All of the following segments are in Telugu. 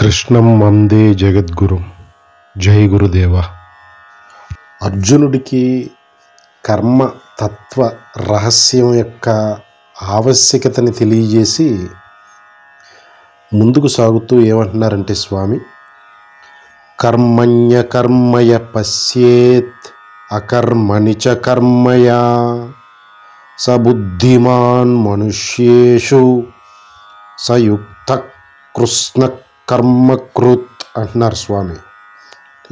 కృష్ణం వందే జగద్గురు. జై గురుదేవ. అర్జునుడికి కర్మ తత్వ రహస్యం యొక్క ఆవశ్యకతని తెలియజేసి ముందుకు సాగుతూ ఏమంటున్నారంటే స్వామి, కర్మణ్య కర్మయ పశ్యేత్ అకర్మణి చ కర్మయా సబుద్ధిమాన్ మనుష్యేషు సయుక్త కృష్ణ కర్మకృత్ అంటున్నారు స్వామి.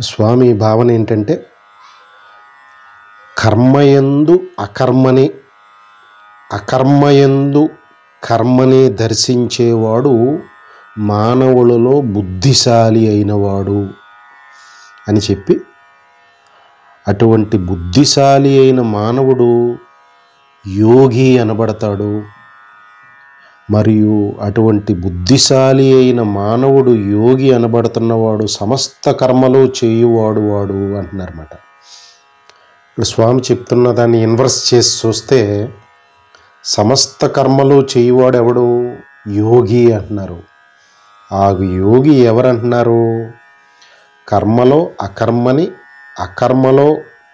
స్వామి భావన ఏంటంటే, కర్మయందు అకర్మని, అకర్మయందు కర్మని దర్శించేవాడు మానవులలో బుద్ధిశాలి అయినవాడు అని చెప్పి, అటువంటి బుద్ధిశాలి అయిన మానవుడు యోగి అనబడతాడు. మరియు అటువంటి బుద్ధిశాలి అయిన మానవుడు యోగి అనబడుతున్నవాడు సమస్త కర్మలు చేయువాడు అంటున్నారన్నమాట. ఇప్పుడు స్వామి చెప్తున్న దాన్ని ఇన్వర్స్ చేసి చూస్తే, సమస్త కర్మలు చేయువాడు ఎవడు? యోగి అంటున్నారు. ఆ యోగి ఎవరంటున్నారు? కర్మలో అకర్మని, అకర్మలో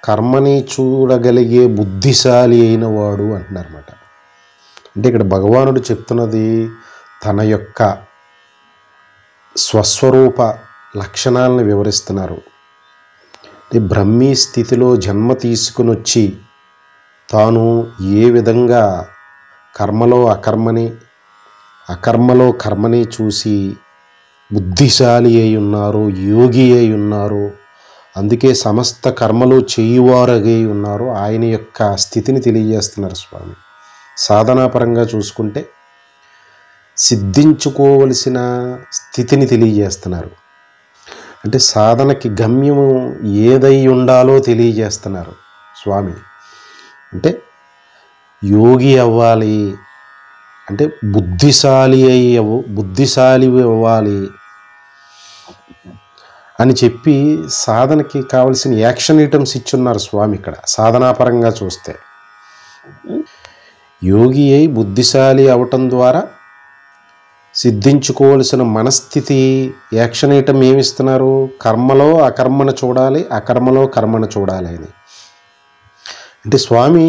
కర్మని చూడగలిగే బుద్ధిశాలి అయిన వాడు అంటున్నారన్నమాట. అంటే ఇక్కడ భగవానుడు చెప్తున్నది తన యొక్క స్వస్వరూప లక్షణాలను వివరిస్తున్నారు. బ్రహ్మీ స్థితిలో జన్మ తీసుకుని వచ్చి తాను ఏ విధంగా కర్మలో అకర్మని, అకర్మలో కర్మని చూసి బుద్ధిశాలి అయి ఉన్నారు, యోగి అయి ఉన్నారు, అందుకే సమస్త కర్మలు చేయువారగై ఉన్నారు, ఆయన యొక్క స్థితిని తెలియజేస్తున్నారు స్వామి. సాధనాపరంగా చూసుకుంటే సిద్ధించుకోవలసిన స్థితిని తెలియజేస్తున్నారు. అంటే సాధనకి గమ్యము ఏదై ఉండాలో తెలియజేస్తున్నారు స్వామి. అంటే యోగి అవ్వాలి అంటే బుద్ధిశాలి అవ్వాలి అని చెప్పి సాధనకి కావలసిన యాక్షన్ ఐటమ్స్ ఇచ్చున్నారు స్వామి. ఇక్కడ సాధనాపరంగా చూస్తే యోగి అయి బుద్ధిశాలి అవటం ద్వారా సిద్ధించుకోవలసిన మనస్థితి యాక్షన్ ఐటమ్ ఏమిస్తున్నారు? కర్మలో అకర్మను చూడాలి, అకర్మలో కర్మను చూడాలి అని. అంటే స్వామి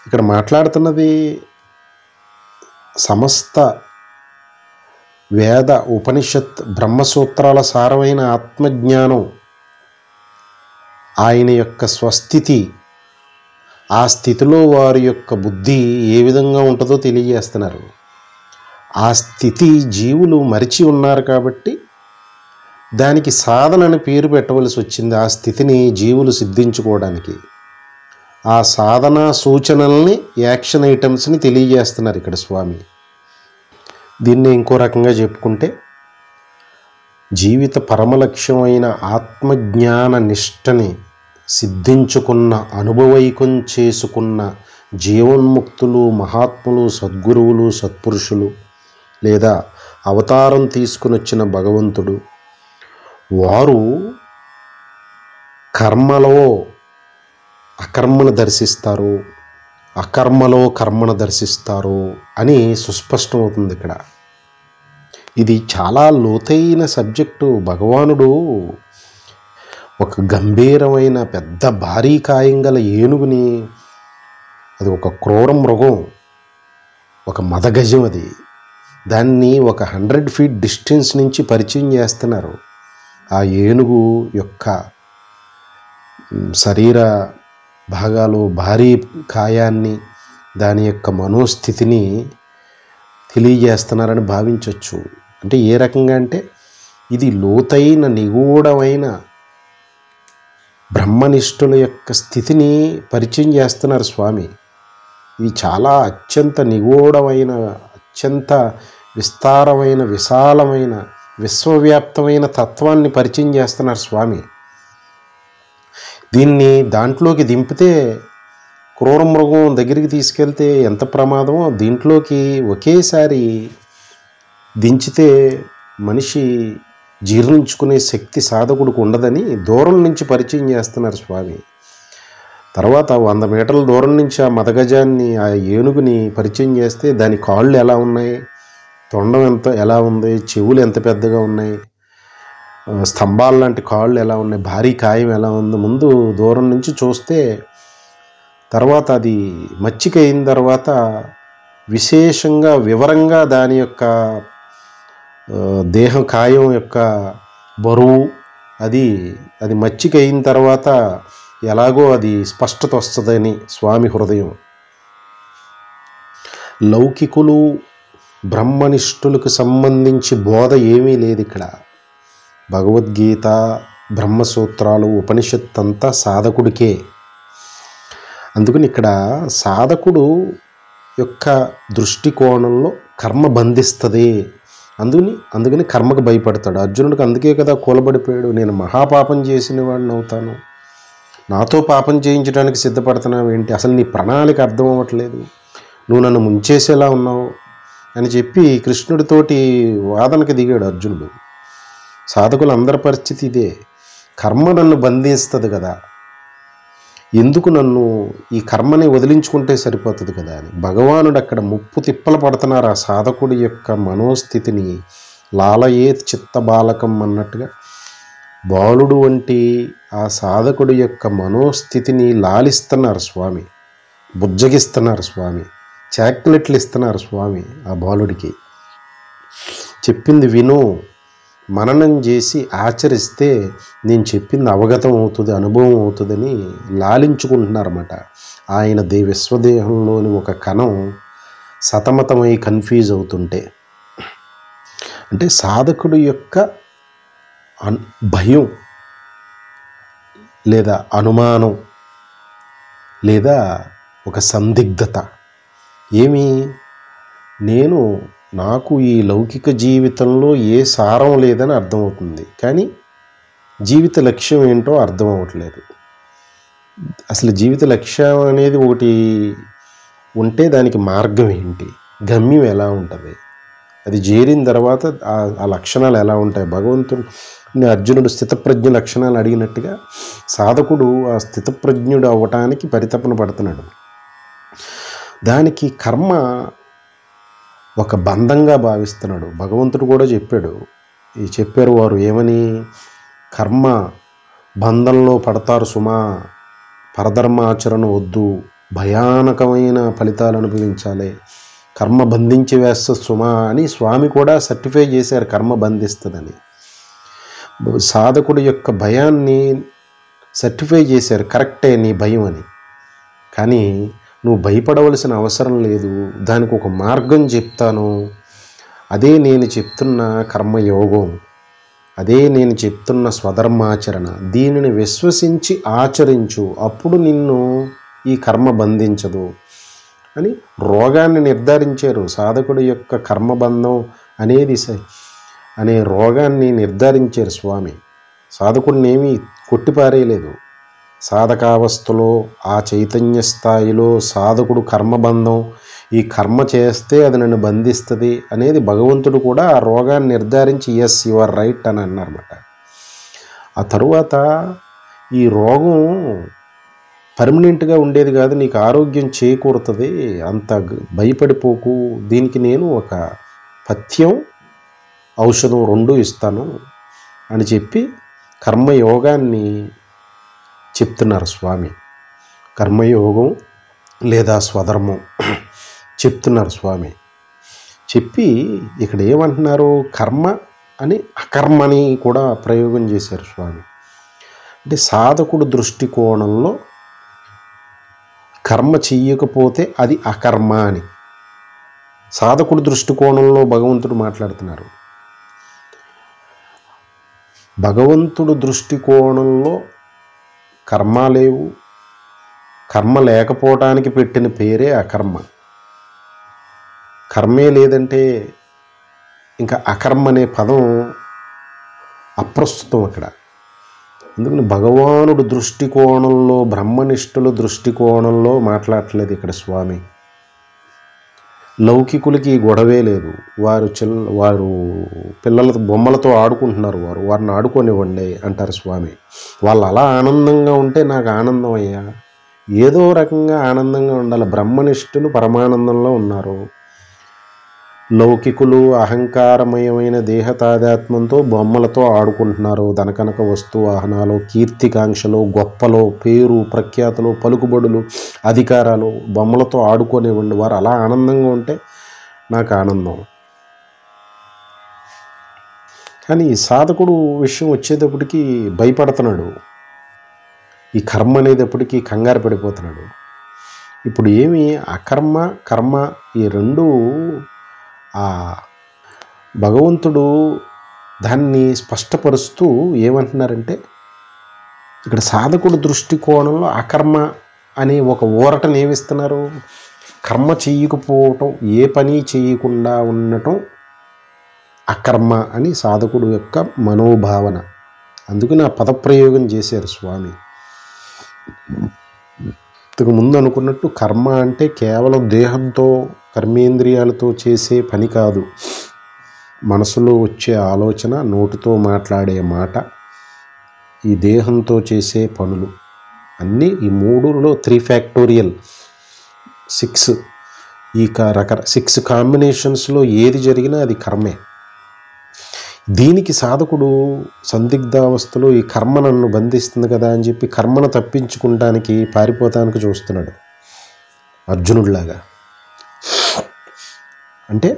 ఇక్కడ మాట్లాడుతున్నది సమస్త వేద ఉపనిషత్ బ్రహ్మసూత్రాల సారమైన ఆత్మజ్ఞానం, ఆయన యొక్క స్వస్థితి, ఆ స్థితిలో వారి యొక్క బుద్ధి ఏ విధంగా ఉంటుందో తెలియజేస్తున్నారు. ఆ స్థితి జీవులు మరిచి ఉన్నారు కాబట్టి దానికి సాధనని పేరు పెట్టవలసి వచ్చింది. ఆ స్థితిని జీవులు సిద్ధించుకోవడానికి ఆ సాధన సూచనల్ని, యాక్షన్ ఐటమ్స్ని తెలియజేస్తున్నారు ఇక్కడ స్వామి. దీన్ని ఇంకో రకంగా చెప్పుకుంటే, జీవిత పరమలక్ష్యమైన ఆత్మజ్ఞాన నిష్టని సిద్ధించుకున్న, అనుభవైకం చేసుకున్న జీవన్ముక్తులు, మహాత్ములు, సద్గురువులు, సత్పురుషులు, లేదా అవతారం తీసుకుని వచ్చిన భగవంతుడు, వారు కర్మలో అకర్మను దర్శిస్తారు, అకర్మలో కర్మను దర్శిస్తారు అని సుస్పష్టమవుతుంది ఇక్కడ. ఇది చాలా లోతైన సబ్జెక్టు. భగవానుడు ఒక గంభీరమైన పెద్ద భారీ కాయం గల ఏనుగుని, అది ఒక క్రూర మృగం, ఒక మదగజం, దాన్ని ఒక 100 feet డిస్టెన్స్ నుంచి పరిచయం చేస్తున్నారు. ఆ ఏనుగు యొక్క శరీర భాగాలు, భారీ కాయాన్ని, దాని యొక్క మనోస్థితిని తెలియజేస్తున్నారని భావించవచ్చు. అంటే ఏ రకంగా అంటే, ఇది లోతైన నిగూఢమైన బ్రహ్మనిష్ఠుల యొక్క స్థితిని పరిచయం చేస్తున్నారు స్వామి. ఇది చాలా అత్యంత నిగూఢమైన, అత్యంత విస్తారమైన, విశాలమైన, విశ్వవ్యాప్తమైన తత్వాన్ని పరిచయం చేస్తున్నారు స్వామి. దీన్ని దాంట్లోకి దింపితే, క్రూర మృగం దగ్గరికి తీసుకెళ్తే ఎంత ప్రమాదమో, దీంట్లోకి ఒకేసారి దించితే మనిషి జీర్ణించుకునే శక్తి సాధకుడికి ఉండదని దూరం నుంచి పరిచయం చేస్తున్నారు స్వామి. తర్వాత 100 మీటర్ల దూరం నుంచి ఆ మదగజాన్ని, ఆ ఏనుగుని పరిచయం చేస్తే దాని కాళ్ళు ఎలా ఉన్నాయి, తొండం ఎలా ఉంది, చెవులు ఎంత పెద్దగా ఉన్నాయి, స్తంభాలు లాంటి కాళ్ళు ఎలా ఉన్నాయి, భారీ కాయం ఎలా ఉంది. ముందు దూరం నుంచి చూస్తే తర్వాత అది మచ్చిక అయిన తర్వాత విశేషంగా వివరంగా దాని యొక్క దేహం కాయం యొక్క బరువు అది మచ్చిక అయిన తర్వాత ఎలాగో అది స్పష్టత వస్తుందని స్వామి హృదయం. లౌకికులు బ్రహ్మనిష్ఠులకు సంబంధించి బోధ ఏమీ లేదు ఇక్కడ. భగవద్గీత, బ్రహ్మసూత్రాలు, ఉపనిషత్తు అంతా సాధకుడికే. అందుకని ఇక్కడ సాధకుడు యొక్క దృష్టికోణంలో కర్మ బంధిస్తుంది. అందుకని కర్మకు భయపడతాడు. అర్జునుడికి అందుకే కదా కూలబడిపోయాడు. నేను మహాపాపం చేసిన వాడిని అవుతాను, నాతో పాపం చేయించడానికి సిద్ధపడుతున్నావు ఏంటి, అసలు నీ ప్రణాళిక అర్థం అవ్వట్లేదు, నువ్వు నన్ను ముంచేసేలా ఉన్నావు అని చెప్పి కృష్ణుడితోటి వాదనకి దిగాడు అర్జునుడు. సాధకులు అందరి పరిస్థితి ఇదే. కర్మ నన్ను బంధిస్తుంది కదా, ఎందుకు నన్ను ఈ కర్మని వదిలించుకుంటే సరిపోతుంది కదా అని భగవానుడు అక్కడ ముప్పు తిప్పలు పడుతున్నారు. ఆ సాధకుడి యొక్క మనోస్థితిని లాలయేత్ చిత్త బాలకం అన్నట్టుగా బాలుడు వంటి ఆ సాధకుడి యొక్క మనోస్థితిని లాలిస్తున్నారు స్వామి, బుజ్జగిస్తున్నారు స్వామి, చాక్లెట్లు ఇస్తున్నారు స్వామి. ఆ బాలుడికి చెప్పింది విను, మననం చేసి ఆచరిస్తే నేను చెప్పింది అవగతం అవుతుంది, అనుభవం అవుతుందని లాలించుకుంటున్నారన్నమాట. ఆయన విశ్వదేహంలోని ఒక కణం సతమతమై కన్ఫ్యూజ్ అవుతుంటే, అంటే సాధకుడు యొక్క భయం లేదా అనుమానం లేదా ఒక సందిగ్ధత నాకు ఈ లౌకిక జీవితంలో ఏ సారం లేదని అర్థమవుతుంది, కానీ జీవిత లక్ష్యం ఏంటో అర్థం అవ్వట్లేదు. అసలు జీవిత లక్ష్యం అనేది ఒకటి ఉంటే దానికి మార్గం ఏంటి, గమ్యం ఎలా ఉంటుంది, అది చేరిన తర్వాత ఆ లక్షణాలు ఎలా ఉంటాయి. భగవంతుడిని అర్జునుడు స్థితప్రజ్ఞ లక్షణాలు అడిగినట్టుగా సాధకుడు ఆ స్థితప్రజ్ఞుడు అవ్వటానికి పరితపన పడుతున్నాడు. దానికి కర్మ ఒక బంధంగా భావిస్తున్నాడు. భగవంతుడు కూడా చెప్పారు వారు ఏమని, కర్మ బంధంలో పడతారు సుమా, పరధర్మాచరణ వద్దు, భయానకమైన ఫలితాలు అనుభవించాలి, కర్మ బంధించి వేస్తుంది సుమా అని స్వామి కూడా సర్టిఫై చేశారు కర్మ బంధిస్తుందని. సాధకుడు యొక్క భయాన్ని సర్టిఫై చేశారు, కరెక్టే నీ భయం అని. కానీ నువ్వు భయపడవలసిన అవసరం లేదు, దానికి ఒక మార్గం చెప్తాను, అదే నేను చెప్తున్న కర్మయోగం, అదే నేను చెప్తున్న స్వధర్మాచరణ, దీనిని విశ్వసించి ఆచరించు, అప్పుడు నిన్ను ఈ కర్మ బంధించదు అని రోగాన్ని నిర్ధారించారు. సాధకుడి యొక్క కర్మబంధం అనే రోగాన్ని నిర్ధారించారు స్వామి. సాధకుడిని ఏమీ కొట్టిపారేయలేదు. సాధకావస్థలో ఆ చైతన్య స్థాయిలో సాధకుడు కర్మబంధం, ఈ కర్మ చేస్తే అది నన్ను బంధిస్తుంది అనేది భగవంతుడు కూడా ఆ రోగాన్ని నిర్ధారించి ఎస్ యు ఆర్ రైట్ అని అన్నారన్నమాట. ఆ తరువాత ఈ రోగం పర్మనెంట్గా ఉండేది కాదు, నీకు ఆరోగ్యం చేకూరుతుంది, అంత భయపడిపోకు, దీనికి నేను ఒక పథ్యం ఔషధం 2 ఇస్తాను అని చెప్పి కర్మయోగాన్ని చెప్తున్నారు స్వామి. కర్మయోగం లేదా స్వధర్మం చెప్తున్నారు స్వామి. చెప్పి ఇక్కడ ఏమంటున్నారు, కర్మ అని అకర్మని కూడా ప్రయోగం చేశారు స్వామి. అంటే సాధకుడు దృష్టికోణంలో కర్మ చెయ్యకపోతే అది అకర్మ అని సాధకుడు దృష్టికోణంలో భగవంతుడు మాట్లాడుతున్నారు. భగవంతుడు దృష్టికోణంలో కర్మ లేవు, కర్మ లేకపోవటానికి పెట్టిన పేరే అకర్మ. కర్మే లేదంటే ఇంకా అకర్మ అనే పదం అప్రస్తుతం అక్కడ. అందుకని భగవానుడు దృష్టికోణంలో, బ్రహ్మనిష్ఠుల దృష్టికోణంలో మాట్లాడట్లేదు ఇక్కడ స్వామి. లౌకికులకి గొడవే లేదు, వారు పిల్లలతో బొమ్మలతో ఆడుకుంటున్నారు, వారిని ఆడుకోనివ్వండి అంటారు స్వామి. వాళ్ళు అలా ఆనందంగా ఉంటే నాకు ఆనందం అయ్యా, ఏదో రకంగా ఆనందంగా ఉండాలి. బ్రహ్మనిష్ఠులు పరమానందంలో ఉన్నారు, లౌకికులు అహంకారమయమైన దేహ తాదాత్మ్యంతో బొమ్మలతో ఆడుకుంటున్నారు. ధనకనక వస్తు వాహనాలు, కీర్తికాంక్షలు, గొప్పలు, పేరు ప్రఖ్యాతులు, పలుకుబడులు, అధికారాలు, బొమ్మలతో ఆడుకునేవ్వండి. వారు అలా ఆనందంగా ఉంటే నాకు ఆనందం. కానీ సాధకుడు విషయం వచ్చేటప్పటికి భయపడుతున్నాడు. ఈ కర్మ అనేటప్పటికీ కంగారు పడిపోతున్నాడు. ఇప్పుడు ఏమి అకర్మ కర్మ ఈ రెండు భగవంతుడు దాన్ని స్పష్టపరుస్తూ ఏమంటున్నారంటే, ఇక్కడ సాధకుడు దృష్టికోణంలో అకర్మ అనే ఒక ఊరటను ఏమిస్తున్నారు? కర్మ చేయకపోవటం, ఏ పని చేయకుండా ఉండటం అకర్మ అని సాధకుడు యొక్క మనోభావన. అందుకని ఆ పదప్రయోగం చేశారు స్వామి. ఇంతకు ముందు అనుకున్నట్టు కర్మ అంటే కేవలం దేహంతో కర్మేంద్రియాలతో చేసే పని కాదు. మనసులో వచ్చే ఆలోచన, నోటితో మాట్లాడే మాట, ఈ దేహంతో చేసే పనులు అన్నీ ఈ మూడులో 3 ఫ్యాక్టోరియల్ 6 ఈ 6 కాంబినేషన్స్లో ఏది జరిగినా అది కర్మే. దీనికి సాధకుడు సందిగ్ధావస్థలో ఈ కర్మ నన్ను బంధిస్తుంది కదా అని చెప్పి కర్మను తప్పించుకుంటానికి పారిపోతానికి చూస్తున్నాడు అర్జునుడిలాగా. అంటే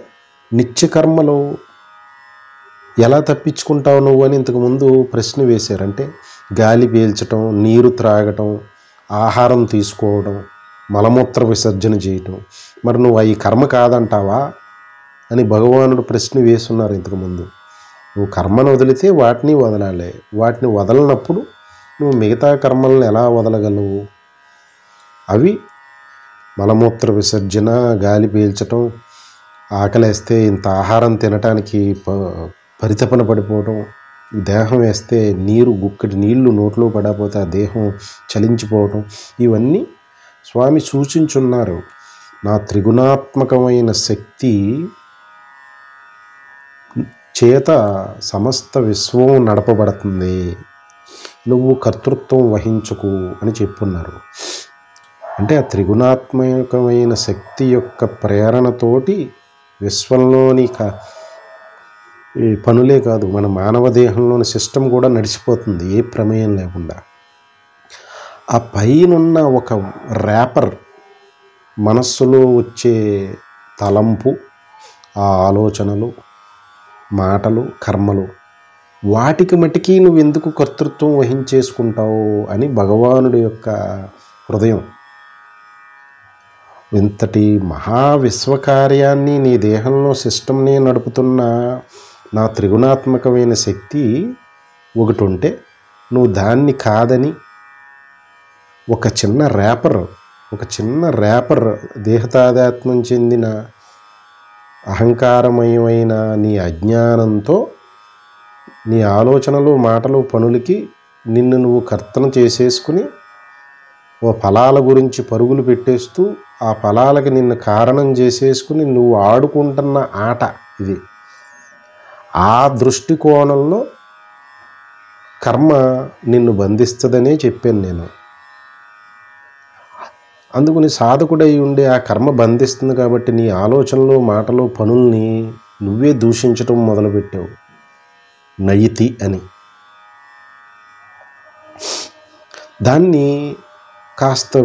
నిత్యకర్మలో ఎలా తప్పించుకుంటావు నువ్వు అని ఇంతకుముందు ప్రశ్న వేశారు. అంటే గాలి పీల్చటం, నీరు త్రాగటం, ఆహారం తీసుకోవడం, మలమూత్ర విసర్జన చేయటం, మరి నువ్వు ఈ కర్మ కాదంటావా అని భగవానుడు ప్రశ్న వేస్తున్నారు ఇంతకుముందు. నువ్వు కర్మను వదిలితే వాటిని వదలాలి. వాటిని వదలనప్పుడు నువ్వు మిగతా కర్మలను ఎలా వదలగలవు? అవి మలమూత్ర విసర్జన, గాలి పీల్చటం, ఆకలేస్తే ఇంత ఆహారం తినటానికి పరితపన పడిపోవడం, దేహం వేస్తే గుక్కటి నీళ్లు నోట్లో పడకపోతే ఆ దేహం చలించిపోవటం, ఇవన్నీ స్వామి సూచించున్నారు. నా త్రిగుణాత్మకమైన శక్తి చేత సమస్త విశ్వం నడపబడుతుంది, నువ్వు కర్తృత్వం వహించుకు అని చెప్పున్నారు. అంటే ఆ త్రిగుణాత్మకమైన శక్తి యొక్క ప్రేరణతోటి విశ్వంలోని పనులే కాదు, మన మానవ దేహంలోని సిస్టమ్ కూడా నడిచిపోతుంది ఏ ప్రమేయం లేకుండా. ఆ పైనున్న ఒక ర్యాపర్, మనస్సులో వచ్చే తలంపు, ఆ ఆలోచనలు, మాటలు, కర్మలు, వాటికి మటుకి నువ్వు ఎందుకు కర్తృత్వం వహించేసుకుంటావు అని భగవానుడి యొక్క హృదయం. ఇంతటి మహావిశ్వకార్యాన్ని నీ దేహంలో సిస్టమ్ని నడుపుతున్న నా త్రిగుణాత్మకమైన శక్తి ఒకటి ఉంటే నువ్వు దాన్ని కాదని ఒక చిన్న ర్యాపర్ దేహతాదాత్మ్యం చెందిన అహంకారమయమైన నీ అజ్ఞానంతో నీ ఆలోచనలు, మాటలు, పనులకి నిన్ను నువ్వు కర్తన చేసేసుకుని ఓ ఫలాల గురించి పరుగులు పెట్టేస్తూ ఆ ఫలాలకి నిన్ను కారణం చేసేసుకుని నువ్వు ఆడుకుంటున్న ఆట ఇది. ఆ దృష్టికోణంలో కర్మ నిన్ను బంధిస్తుందనే చెప్పాను నేను. అందుకని సాధకుడై ఉండే ఆ కర్మ బంధిస్తుంది కాబట్టి నీ ఆలోచనలు, మాటలు, పనుల్ని నువ్వే దూషించటం మొదలుపెట్టావు నయితి అని. దాన్ని కాస్త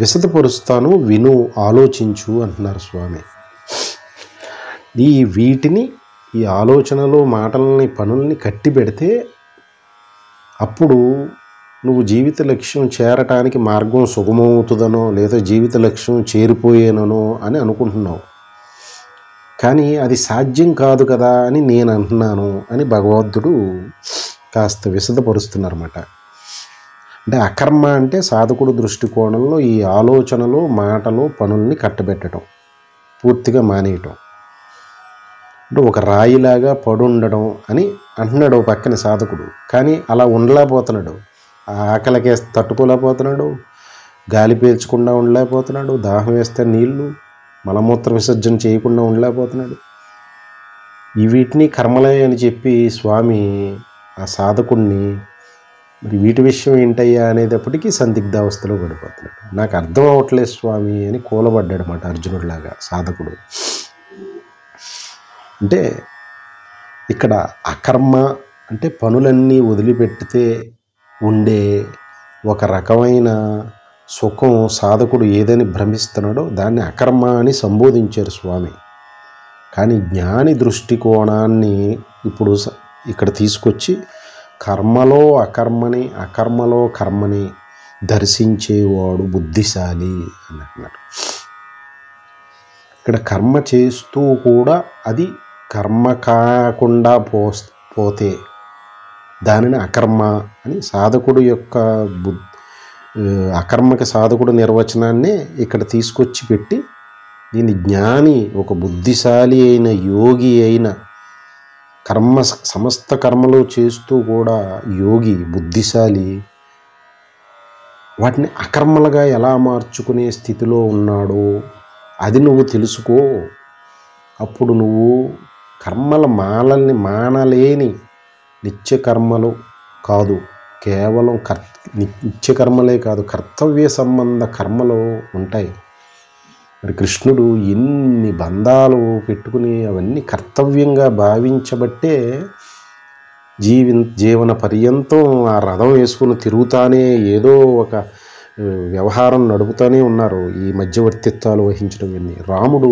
విశదపరుస్తాను, విను, ఆలోచించు అంటున్నారు స్వామి. ఈ ఆలోచనలు, మాటలని, పనుల్ని కట్టి పెడితే అప్పుడు నువ్వు జీవిత లక్ష్యం చేరటానికి మార్గం సుగమవుతుందనో లేదా జీవిత లక్ష్యం చేరిపోయేనో అని అనుకుంటున్నావు. కానీ అది సాధ్యం కాదు కదా అని నేను అంటున్నాను అని భగవంతుడు కాస్త విశదపరుస్తున్నారన్నమాట. అంటే అకర్మ అంటే సాధకుడు దృష్టికోణంలో ఈ ఆలోచనలు, మాటలు, పనుల్ని కట్టబెట్టడం, పూర్తిగా మానేయటం. అంటే ఒక రాయిలాగా పడుండడం అని అంటున్నాడు ఒక పక్కన సాధకుడు. కానీ అలా ఉండలేకపోతున్నాడు. ఆకలికి తట్టుకోలేకపోతున్నాడు, గాలి పీల్చకుండా ఉండలేకపోతున్నాడు, దాహం వేస్తే నీళ్లు, మలమూత్ర విసర్జన చేయకుండా ఉండలేకపోతున్నాడు. వీటిని కర్మలే అని చెప్పి స్వామి ఆ సాధకుడిని మరి వీటి విషయం ఏంటయ్యా అనేటప్పటికీ సందిగ్ధావస్థలో పడిపోతున్నాడు. నాకు అర్థం అవ్వట్లేదు స్వామి అని కూలబడ్డాడు అన్నమాట అర్జునుడిలాగా సాధకుడు. అంటే ఇక్కడ అకర్మ అంటే పనులన్నీ వదిలిపెట్టితే ఉండే ఒక రకమైన సుఖం సాధకుడు ఏదని భ్రమిస్తున్నాడో దాన్ని అకర్మ అని సంబోధించారు స్వామి. కానీ జ్ఞాని దృష్టికోణాన్ని ఇప్పుడు ఇక్కడ తీసుకొచ్చి కర్మలో అకర్మని, అకర్మలో కర్మని దర్శించేవాడు బుద్ధిశాలి అని అంటున్నారు. ఇక్కడ కర్మ చేస్తూ కూడా అది కర్మ కాకుండా పోతే దానిని అకర్మ అని సాధకుడు యొక్క అకర్మక సాధకుడు నిర్వచనాన్ని ఇక్కడ తీసుకొచ్చి పెట్టి దీన్ని జ్ఞాని, ఒక బుద్ధిశాలి అయిన యోగి అయిన సమస్త కర్మలు చేస్తూ కూడా యోగి బుద్ధిశాలి వాటిని అకర్మలుగా ఎలా మార్చుకునే స్థితిలో ఉన్నాడో అది నువ్వు తెలుసుకో. అప్పుడు నువ్వు కర్మల మానలేని నిత్యకర్మలు కాదు, కేవలం నిత్యకర్మలే కాదు, కర్తవ్య సంబంధ కర్మలు ఉంటాయి. మరి కృష్ణుడు ఎన్ని బంధాలు పెట్టుకుని అవన్నీ కర్తవ్యంగా భావించబట్టే జీవన పర్యంతం ఆ రథం వేసుకుని తిరుగుతానే ఏదో ఒక వ్యవహారం నడుపుతూనే ఉన్నారు ఈ మధ్యవర్తిత్వాలు వహించడం. ఇవన్నీ రాముడు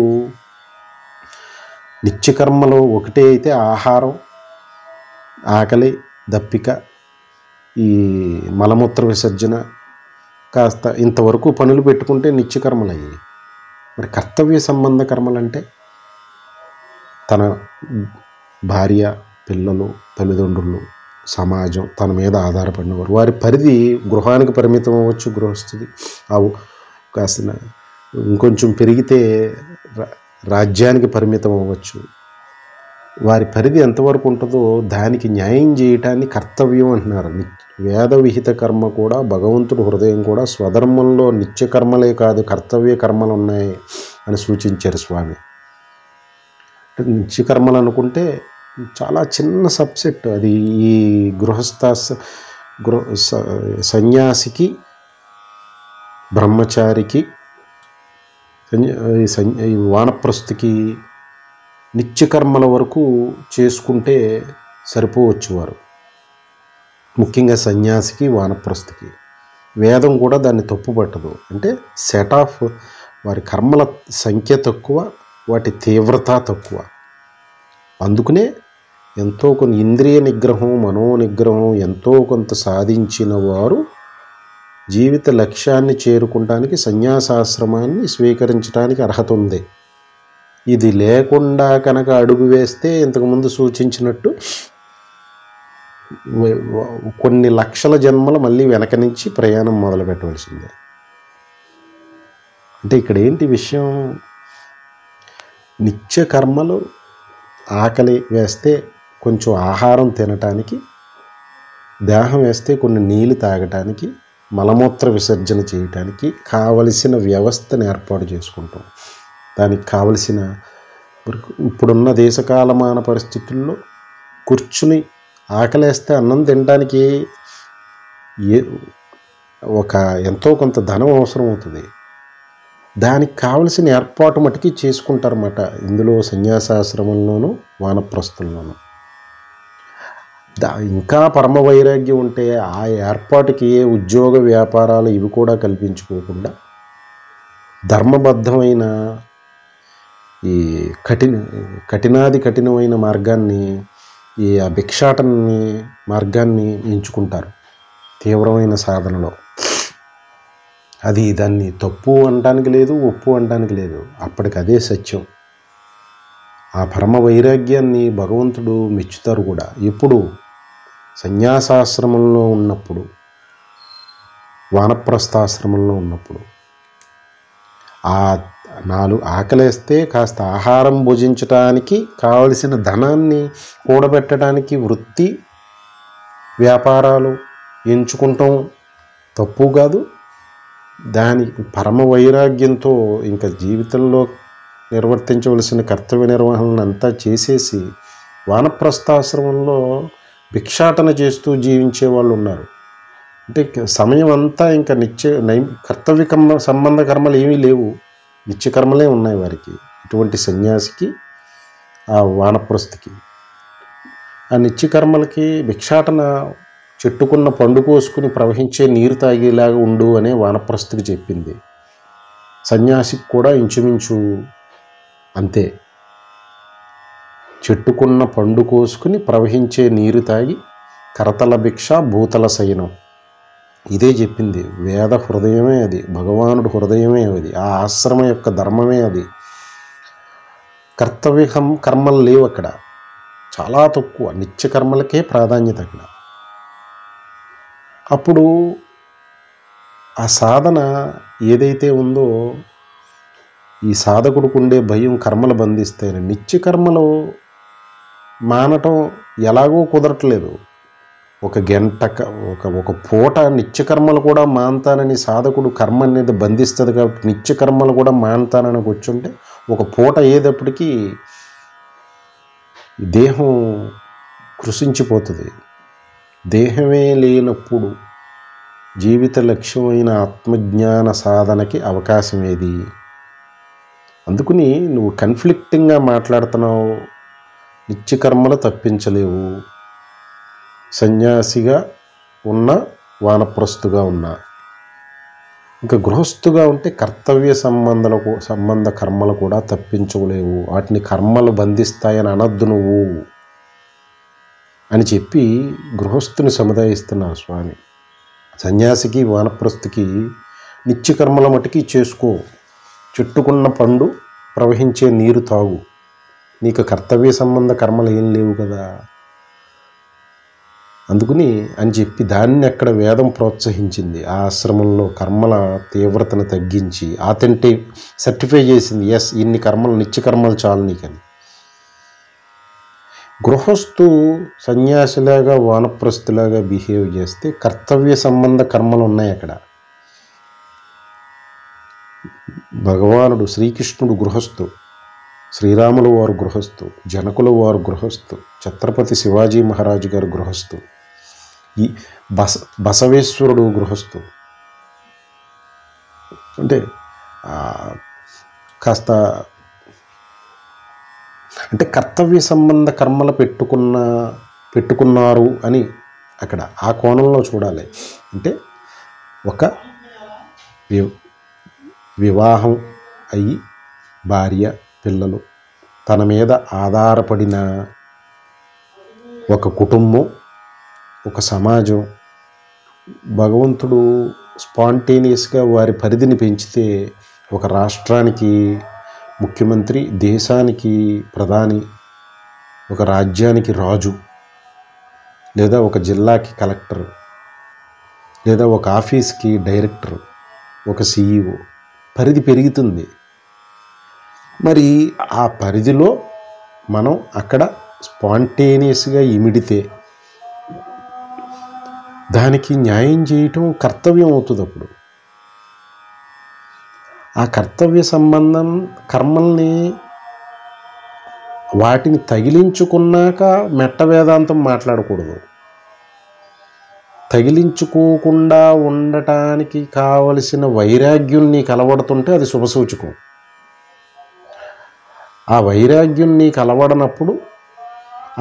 నిత్యకర్మలో ఒకటే అయితే ఆహారం, ఆకలి, దప్పిక, ఈ మలమూత్ర విసర్జన కాస్త ఇంతవరకు పనులు పెట్టుకుంటే నిత్యకర్మలు అయ్యాయి. మరి కర్తవ్య సంబంధ కర్మలంటే తన భార్య, పిల్లలు, తల్లిదండ్రులు, సమాజం, తన మీద ఆధారపడినవారు, వారి పరిధి గృహానికి పరిమితం అవ్వచ్చు, గృహస్థుది కాస్త ఇంకొంచెం పెరిగితే రాజ్యానికి పరిమితం అవ్వచ్చు. వారి పరిధి ఎంతవరకు ఉంటుందో దానికి న్యాయం చేయటాన్ని కర్తవ్యం అంటున్నారు. వేద విహిత కర్మ కూడా భగవంతుడు హృదయం కూడా స్వధర్మంలో నిత్యకర్మలే కాదు కర్తవ్య కర్మలు ఉన్నాయి అని సూచించారు స్వామి. నిత్యకర్మలు అనుకుంటే చాలా చిన్న సబ్సెట్ అది. ఈ సన్యాసికి, బ్రహ్మచారికి, వానప్రస్థికి నిత్యకర్మల వరకు చేసుకుంటే సరిపోవచ్చు వారు. ముఖ్యంగా సన్యాసికి, వానప్రస్థికి వేదం కూడా దాన్ని తప్పుపట్టదు. అంటే సెట్ ఆఫ్ వారి కర్మల సంఖ్య తక్కువ, వాటి తీవ్రత తక్కువ. అందుకనే ఎంతో కొంత ఇంద్రియ నిగ్రహం, మనోనిగ్రహం ఎంతో కొంత సాధించిన వారు జీవిత లక్ష్యాన్ని చేరుకోవడానికి సన్యాసాశ్రమాన్ని స్వీకరించడానికి అర్హత ఉంది. ఇది లేకుండా కనుక అడుగు వేస్తే ఇంతకుముందు సూచించినట్టు కొన్ని లక్షల జన్మలు మళ్ళీ వెనక నుంచి ప్రయాణం మొదలు పెట్టవలసిందే. అంటే ఇక్కడ ఏంటి విషయం, నిత్య కర్మలు ఆకలి వేస్తే కొంచెం ఆహారం తినటానికి, దాహం వేస్తే కొన్ని నీళ్ళు తాగటానికి, మలమూత్ర విసర్జన చేయటానికి కావలసిన వ్యవస్థను ఏర్పాటు చేసుకుంటాం. దానికి కావలసిన ఇప్పుడున్న దేశకాలమాన పరిస్థితుల్లో కూర్చుని ఆకలేస్తే అన్నం తినడానికి ఒక ఎంతో కొంత ధనం అవసరం అవుతుంది. దానికి కావలసిన ఏర్పాటు మటుకి చేసుకుంటారన్నమాట. ఇందులో సన్యాసాశ్రమంలోనూ వానప్రస్థంలోనూ ఇంకా పరమ వైరాగ్యం ఉంటే ఆ ఏర్పాటుకి ఏ ఉద్యోగ వ్యాపారాలు ఇవి కూడా కల్పించుకోకుండా ధర్మబద్ధమైన ఈ కఠినమైన మార్గాన్ని, ఈ భిక్షాటన మార్గాన్ని ఎంచుకుంటారు తీవ్రమైన సాధనలో. అది దాన్ని తప్పు అనడానికి లేదు, ఒప్పు అనడానికి లేదు, అప్పటికి అదే సత్యం. ఆ పరమ వైరాగ్యాన్ని భగవంతుడు మెచ్చుతారు కూడా. ఎప్పుడు సన్యాసాశ్రమంలో ఉన్నప్పుడు, వానప్రస్థాశ్రమంలో ఉన్నప్పుడు ఆ ఆకలేస్తే కాస్త ఆహారం భుజించడానికి కావలసిన ధనాన్ని కూడబెట్టడానికి వృత్తి వ్యాపారాలు ఎంచుకుంటాం తప్పు కాదు. దాని పరమ వైరాగ్యంతో ఇంకా జీవితంలో నిర్వర్తించవలసిన కర్తవ్య నిర్వహణను అంతా చేసేసి వానప్రస్థాశ్రమంలో భిక్షాటన చేస్తూ జీవించే వాళ్ళు ఉన్నారు. అంటే సమయం అంతా ఇంకా కర్తవ్య సంబంధ కర్మలు ఏమీ లేవు, నిత్యకర్మలే ఉన్నాయి వారికి. ఇటువంటి సన్యాసికి ఆ వానప్రస్థికి. ఆ నిత్యకర్మలకి భిక్షాటన చెట్టుకున్న పండు కోసుకుని ప్రవహించే నీరు తాగేలాగా ఉండు అనే వానప్రస్థికి చెప్పింది. సన్యాసికి కూడా ఇంచుమించు అంతే. చెట్టుకున్న పండు కోసుకుని ప్రవహించే నీరు తాగి కరతల భిక్ష భూతల శయనం, ఇదే చెప్పింది. వేద హృదయమే అది, భగవానుడు హృదయమే అది, ఆ ఆశ్రమం యొక్క ధర్మమే అది. కర్తవ్య కర్మలు లేవు అక్కడ, చాలా తక్కువ. నిత్య కర్మలకే ప్రాధాన్యత అక్కడ. అప్పుడు ఆ సాధన ఏదైతే ఉందో, ఈ సాధకుడికి ఉండే భయం కర్మలు బంధిస్తాయని. నిత్య కర్మలు మానటం ఎలాగో కుదరట్లేదు. ఒక గంట ఒక పూట నిత్యకర్మలు కూడా మానతానని సాధకుడు కర్మ అనేది బంధిస్తుంది కాబట్టి నిత్యకర్మలు కూడా మానతానని కూర్చుంటే ఒక పూట అయ్యేటప్పటికీ దేహం కృషించిపోతుంది. దేహమే లేనప్పుడు జీవిత లక్ష్యమైన ఆత్మజ్ఞాన సాధనకి అవకాశం ఏది? అందుకని నువ్వు కన్ఫ్లిక్టింగ్గా మాట్లాడుతున్నావు. నిత్యకర్మలు తప్పించలేవు. సన్యాసిగా ఉన్న, వానప్రస్థుగా ఉన్నా, ఇంకా గృహస్థుగా ఉంటే కర్తవ్య సంబంధ కర్మలు కూడా తప్పించలేవు. వాటిని కర్మలు బంధిస్తాయని అనద్దు నువ్వు అని చెప్పి గృహస్థుని సముదాయిస్తున్నారు స్వామి. సన్యాసికి వానప్రస్థుకి నిత్యకర్మల మటుకి చేసుకో, చెట్టుకున్న పండు ప్రవహించే నీరు తాగు, నీకు కర్తవ్య సంబంధ కర్మలు ఏం లేవు కదా. అందుకని అని చెప్పి దాన్ని అక్కడ వేదం ప్రోత్సహించింది. ఆ ఆశ్రమంలో కర్మల తీవ్రతను తగ్గించి సర్టిఫై చేసింది. ఎస్, ఇన్ని కర్మలు, నిత్యకర్మలు చాలు నీకని. గృహస్థు సన్యాసిలాగా వానప్రస్థులాగా బిహేవ్ చేస్తే కర్తవ్య సంబంధ కర్మలు ఉన్నాయి అక్కడ. భగవానుడు శ్రీకృష్ణుడు గృహస్థు, శ్రీరాములు వారు గృహస్థు, జనకుల వారు గృహస్థు, ఛత్రపతి శివాజీ మహారాజు గారు గృహస్థు, ఈ బసవేశ్వరుడు గృహస్థు. అంటే కాస్త అంటే కర్తవ్య సంబంధ కర్మలు పెట్టుకున్నారు అని అక్కడ ఆ కోణంలో చూడాలి. అంటే ఒక వివాహం అయ్యి భార్య పిల్లలు, తన మీద ఆధారపడిన ఒక కుటుంబం, ఒక సమాజం, భగవంతుడు స్పాంటేనియస్గా వారి పరిధిని పెంచితే ఒక రాష్ట్రానికి ముఖ్యమంత్రి, దేశానికి ప్రధాని, ఒక రాజ్యానికి రాజు, లేదా ఒక జిల్లాకి కలెక్టర్, లేదా ఒక ఆఫీస్కి డైరెక్టర్, ఒక CEO, పరిధి పెరుగుతుంది. మరి ఆ పరిధిలో మనం అక్కడ స్పాంటేనియస్గా ఇమిడితే దానికి న్యాయం చేయటం కర్తవ్యం అవుతుంది. అప్పుడు ఆ కర్తవ్య సంబంధం కర్మల్ని వాటిని తగిలించుకున్నాక మెట్ట వేదాంతం మాట్లాడకూడదు. తగిలించుకోకుండా ఉండటానికి కావలసిన వైరాగ్యం నీకు అలవడుతుంటే అది శుభసూచకం. ఆ వైరాగ్యం నీకు అలవడనప్పుడు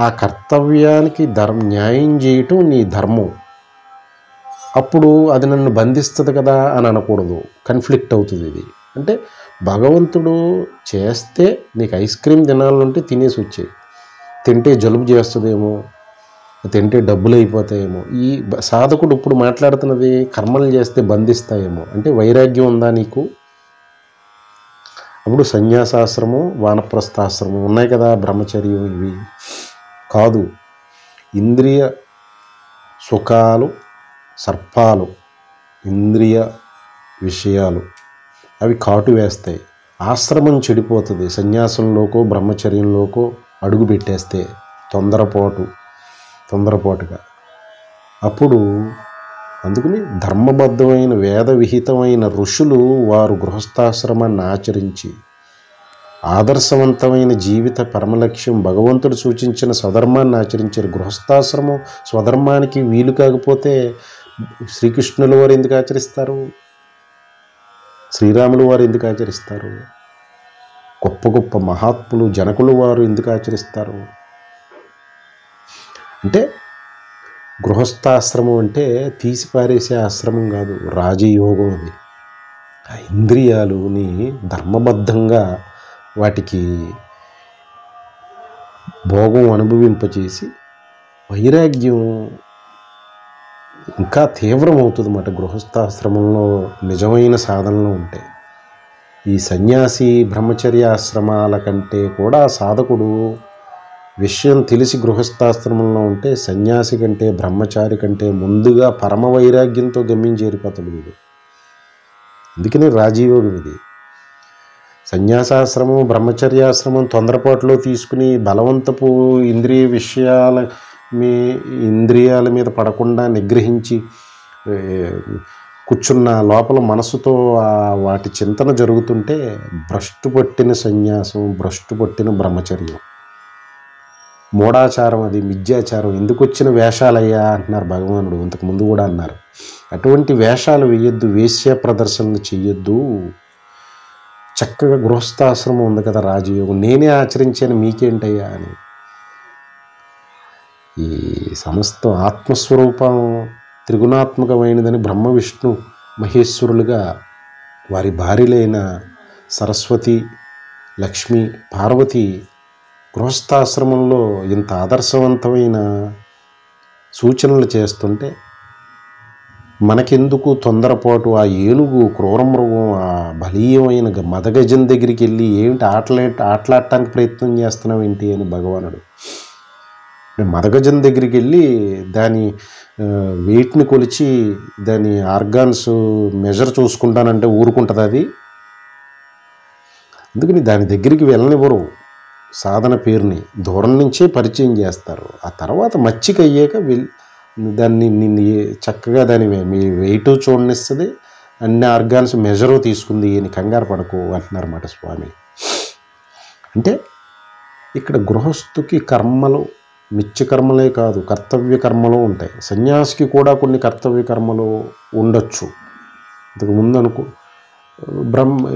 ఆ కర్తవ్యానికి న్యాయం చేయటం నీ ధర్మం. అప్పుడు అది నన్ను బంధిస్తుంది కదా అని అనకూడదు, కన్ఫ్లిక్ట్ అవుతుంది. ఇది అంటే భగవంతుడు చేస్తే నీకు ఐస్ క్రీమ్ తినాలంటే తినేసి వచ్చాయి, తింటే జలుబు చేస్తుందేమో, తింటే డబ్బులు అయిపోతాయేమో. ఈ సాధకుడు ఇప్పుడు మాట్లాడుతున్నది కర్మలు చేస్తే బంధిస్తాయేమో, అంటే వైరాగ్యం ఉందా నీకు? అప్పుడు సన్యాసాశ్రమం, వానప్రస్థాశ్రమం ఉన్నాయి కదా, బ్రహ్మచర్యం, ఇవి కాదు. ఇంద్రియ సుఖాలు, సర్పాలు, ఇంద్రియ విషయాలు అవి కాటు వేస్తాయి. ఆశ్రమం చెడిపోతుంది. సన్యాసంలోకో బ్రహ్మచర్యంలోకో అడుగు పెట్టేస్తే తొందరపాటుగా. అప్పుడు అందుకని ధర్మబద్ధమైన వేద విహితమైన ఋషులు వారు గృహస్థాశ్రమాన్ని ఆచరించి ఆదర్శవంతమైన జీవిత పరమలక్ష్యం భగవంతుడు సూచించిన స్వధర్మాన్ని ఆచరించారు. గృహస్థాశ్రమం స్వధర్మానికి వీలు కాకపోతే శ్రీకృష్ణుల వారు ఎందుకు ఆచరిస్తారు? శ్రీరాములు వారు ఎందుకు ఆచరిస్తారు? గొప్ప గొప్ప మహాత్ములు జనకులు వారు ఎందుకు ఆచరిస్తారు అంటే గృహస్థాశ్రమం అంటే తీసిపారేసే ఆశ్రమం కాదు, రాజయోగం. అది ఆ ఇంద్రియాలుని ధర్మబద్ధంగా వాటికి భోగం అనుభవింపచేసి వైరాగ్యం ఇంకా తీవ్రమవుతుంది అన్నమాట గృహస్థాశ్రమంలో నిజమైన సాధనలో ఉంటే. ఈ సన్యాసి బ్రహ్మచర్యాశ్రమాల కంటే కూడా సాధకుడు విషయం తెలిసి గృహస్థాశ్రమంలో ఉంటే సన్యాసి కంటే బ్రహ్మచారి కంటే ముందుగా పరమ వైరాగ్యంతో గమ్యం చేరిపోతాడు వీడు. అందుకనే రాజయోగం ఇది. సన్యాసాశ్రమం బ్రహ్మచర్యాశ్రమం తొందరపాటులో తీసుకుని బలవంతపు ఇంద్రియాల మీద పడకుండా నిగ్రహించి కూర్చున్న లోపల మనసుతో వాటి చింతన జరుగుతుంటే భ్రష్టు పట్టిన సన్యాసం, భ్రష్టు పట్టిన బ్రహ్మచర్యం, మూఢాచారం, అది మిథ్యాచారం. ఎందుకు వచ్చిన వేషాలయ్యా అంటున్నారు భగవానుడు, ఇంతకుముందు కూడా అన్నారు. అటువంటి వేషాలు వేయొద్దు, వేశ్య ప్రదర్శనలు చెయ్యొద్దు. చక్కగా గృహస్థాశ్రమం ఉంది కదా రాజయోగం, నేనే ఆచరించాను మీకేంటయ్యా అని. ఈ సమస్తం ఆత్మస్వరూపం త్రిగుణాత్మకమైనదని బ్రహ్మ విష్ణు మహేశ్వరులుగా వారి భార్యలైన సరస్వతి, లక్ష్మి, పార్వతి గృహస్థాశ్రమంలో ఇంత ఆదర్శవంతమైన సూచనలు చేస్తుంటే మనకెందుకు తొందరపాటు? ఆ ఏనుగు క్రూరమృగం, ఆ బలీయమైన మదగజం దగ్గరికి వెళ్ళి ఏమిటి ఆటలాడటానికి ప్రయత్నం చేస్తున్నావు ఏంటి అని భగవానుడు. మదగజం దగ్గరికి వెళ్ళి దాని వెయిట్ని కొలిచి దాని ఆర్గాన్స్ మెజర్ చూసుకుంటానంటే ఊరుకుంటుంది అది. అందుకని దాని దగ్గరికి వెళ్ళనివ్వరు. సాధన పేరుని దూరం నుంచే పరిచయం చేస్తారు. ఆ తర్వాత మచ్చిక అయ్యాక దాన్ని చక్కగా దాని మీ వెయిట్ చూడనిస్తుంది, అన్ని ఆర్గాన్స్ మెజరు తీసుకుంది అని కంగారు పడకు అంటున్నారన్నమాట స్వామి. అంటే ఇక్కడ గృహస్థుకి కర్మలు నిత్య కర్మలే కాదు, కర్తవ్య కర్మలు ఉంటాయి. సన్యాసికి కూడా కొన్ని కర్తవ్య కర్మలు ఉండొచ్చు. ఇంతకు ముందు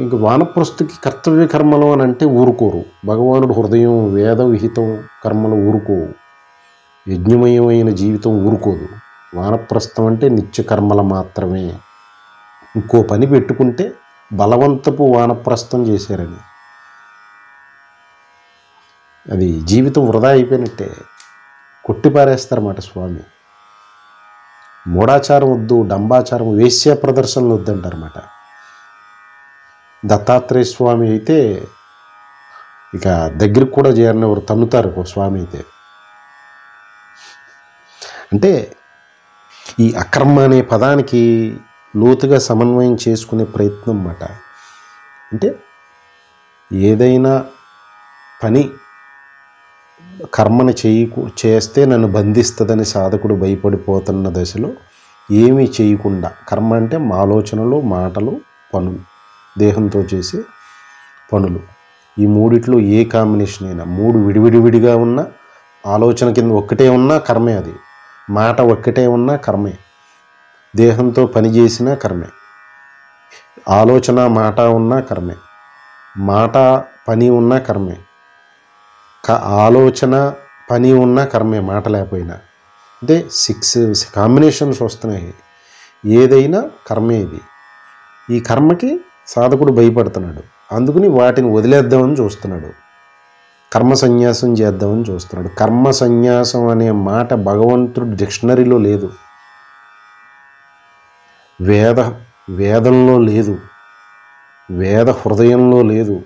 ఇంక వానప్రస్థుకి కర్తవ్య కర్మలు అని అంటే ఊరుకోరు. భగవానుడు హృదయం వేద విహితం కర్మలు ఊరుకోవు, యజ్ఞమయమైన జీవితం ఊరుకోదు. వానప్రస్థం అంటే నిత్య కర్మలు మాత్రమే. ఇంకో పని పెట్టుకుంటే బలవంతపు వానప్రస్థం చేశారని అది జీవితం వృధా అయిపోయినట్టే, కొట్టిపారేస్తారన్నమాట స్వామి. మూఢాచారం వద్దు, డంబాచారం, వేశ్య ప్రదర్శనలు వద్దంటారన్నమాట. దత్తాత్రేయ స్వామి అయితే ఇక దగ్గరికి కూడా చేరనివారు, తన్నుతారు స్వామి అయితే. అంటే ఈ అకర్మ అనే పదానికి లోతుగా సమన్వయం చేసుకునే ప్రయత్నం అన్నమాట. అంటే ఏదైనా పని కర్మని చేస్తే నన్ను బంధిస్తుందని సాధకుడు భయపడిపోతున్న దశలో ఏమీ చేయకుండా, కర్మ అంటే ఆలోచనలు, మాటలు, పనులు, దేహంతో చేసే పనులు, ఈ మూడిట్లో ఏ కాంబినేషన్ అయినా, మూడు విడివిడివిడిగా ఉన్న ఆలోచన కింద ఒక్కటే ఉన్నా కర్మే, అది మాట ఒక్కటే ఉన్నా కర్మే, దేహంతో పని చేసినా కర్మే, ఆలోచన మాట ఉన్నా కర్మే, మాట పని ఉన్నా కర్మే, ఆలోచన పని ఉన్నా కర్మే, మాట లేకపోయినా. అంటే 6 కాంబినేషన్స్ వస్తున్నాయి. ఏదైనా కర్మే ఇది. ఈ కర్మకి సాధకుడు భయపడుతున్నాడు, అందుకని వాటిని వదిలేద్దామని చూస్తున్నాడు, కర్మ సన్యాసం చేద్దామని చూస్తున్నాడు. కర్మ సన్యాసం అనే మాట భగవంతుడు డిక్షనరీలో లేదు, వేదంలో లేదు, వేద హృదయంలో లేదు,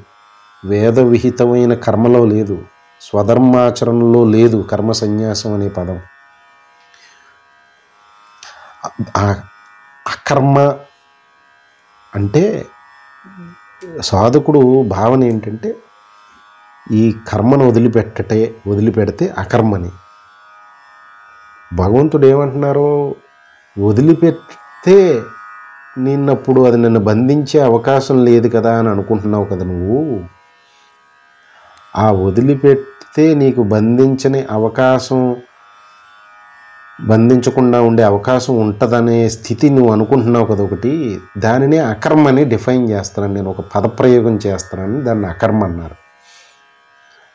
వేద విహితమైన కర్మలో లేదు, స్వధర్మాచరణలో లేదు కర్మ సన్యాసం అనే పదం. అకర్మ అంటే సాధకుడు భావన ఏంటంటే ఈ కర్మను వదిలిపెడితే అకర్మని. భగవంతుడు ఏమంటున్నారో, వదిలిపెడితే నిన్నప్పుడు అది నన్ను బంధించే అవకాశం లేదు కదా అని అనుకుంటున్నావు కదా నువ్వు. ఆ వదిలిపెడితే నీకు బంధించని అవకాశం బంధించకుండా ఉండే అవకాశం ఉంటుందనే స్థితి నువ్వు అనుకుంటున్నావు కదా ఒకటి, దానినే అకర్మ అని డిఫైన్ చేస్తున్నాను నేను, ఒక పదప్రయోగం చేస్తున్నాను, దాన్ని అకర్మ అన్నారు.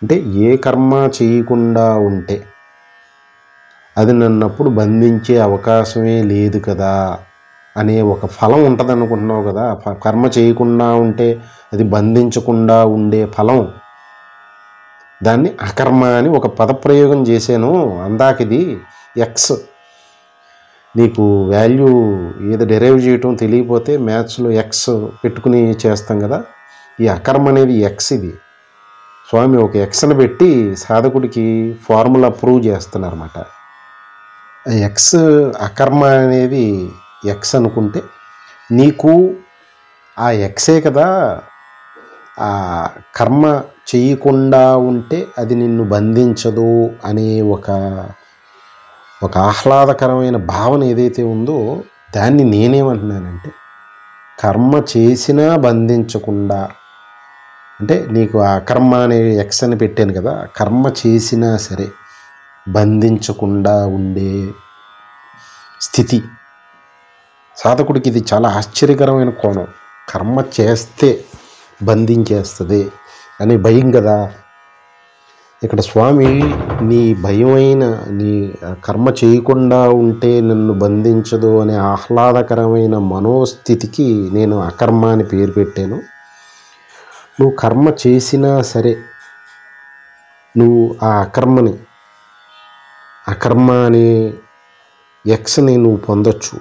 అంటే ఏ కర్మ చేయకుండా ఉంటే అది నన్నప్పుడు బంధించే అవకాశమే లేదు కదా అనే ఒక ఫలం ఉంటుంది అనుకుంటున్నావు కదా. కర్మ చేయకుండా ఉంటే అది బంధించకుండా ఉండే ఫలం, దాన్ని అకర్మ అని ఒక పదప్రయోగం చేశాను. అందాకిది ఎక్స్, నీకు వాల్యూ ఏదో డెరైవ్ చేయటం తెలియకపోతే మ్యాథ్స్లో ఎక్స్ పెట్టుకుని చేస్తాం కదా, ఈ అకర్మ అనేది ఎక్స్. ఇది స్వామి ఒక ఎక్స్ని పెట్టి సాధకుడికి ఫార్ములా ప్రూవ్ చేస్తున్నారన్నమాట. ఎక్స్ అకర్మ అనేది ఎక్స్ అనుకుంటే నీకు ఆ ఎక్సే కదా ఆ కర్మ చేయకుండా ఉంటే అది నిన్ను బంధించదు అనే ఒక ఆహ్లాదకరమైన భావన ఏదైతే ఉందో దాన్ని నేనేమంటున్నానంటే, కర్మ చేసినా బంధించకుండా, అంటే నీకు ఆ కర్మ అనే ఎక్స్ అని పెట్టాను కదా, కర్మ చేసినా సరే బంధించకుండా ఉండే స్థితి. సాధకుడికి ఇది చాలా ఆశ్చర్యకరమైన కోణం. కర్మ చేస్తే బంధించేస్తుంది అనే భయం కదా. ఇక్కడ స్వామి నీ భయమైన, నీ కర్మ చేయకుండా ఉంటే నన్ను బంధించదు అనే ఆహ్లాదకరమైన మనోస్థితికి నేను అకర్మ అని పేరు పెట్టాను. నువ్వు కర్మ చేసినా సరే నువ్వు ఆ అకర్మ అనే ఎక్స్ని నువ్వు పొందొచ్చు.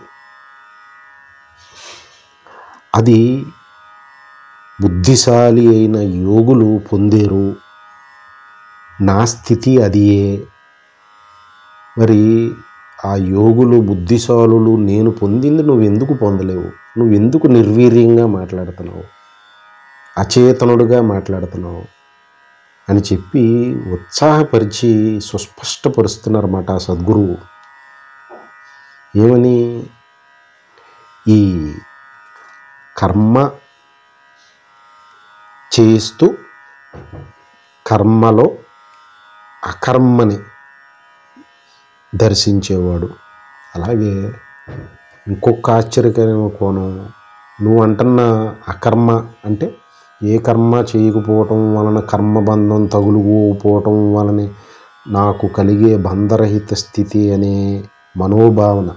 అది బుద్ధిశాలి అయిన యోగులు పొందేరు. నా స్థితి అదియే. మరి ఆ యోగులు బుద్ధిశాలులు నేను పొందింది నువ్వెందుకు పొందలేవు? నువ్వెందుకు నిర్వీర్యంగా మాట్లాడుతున్నావు, అచేతనుడుగా మాట్లాడుతున్నావు అని చెప్పి ఉత్సాహపరిచి సుస్పష్టపరుస్తున్నారన్నమాట ఆ సద్గురువు. ఏమని? ఈ కర్మ చేస్తూ కర్మలో అకర్మని దర్శించేవాడు. అలాగే ఇంకొక ఆశ్చర్యకరమైన కోణం, నువ్వు అంటున్న అకర్మ అంటే ఏ కర్మ చేయకపోవటం వలన కర్మబంధం తగులుకోపోవటం వలన నాకు కలిగే బంధరహిత స్థితి అనే మనోభావన,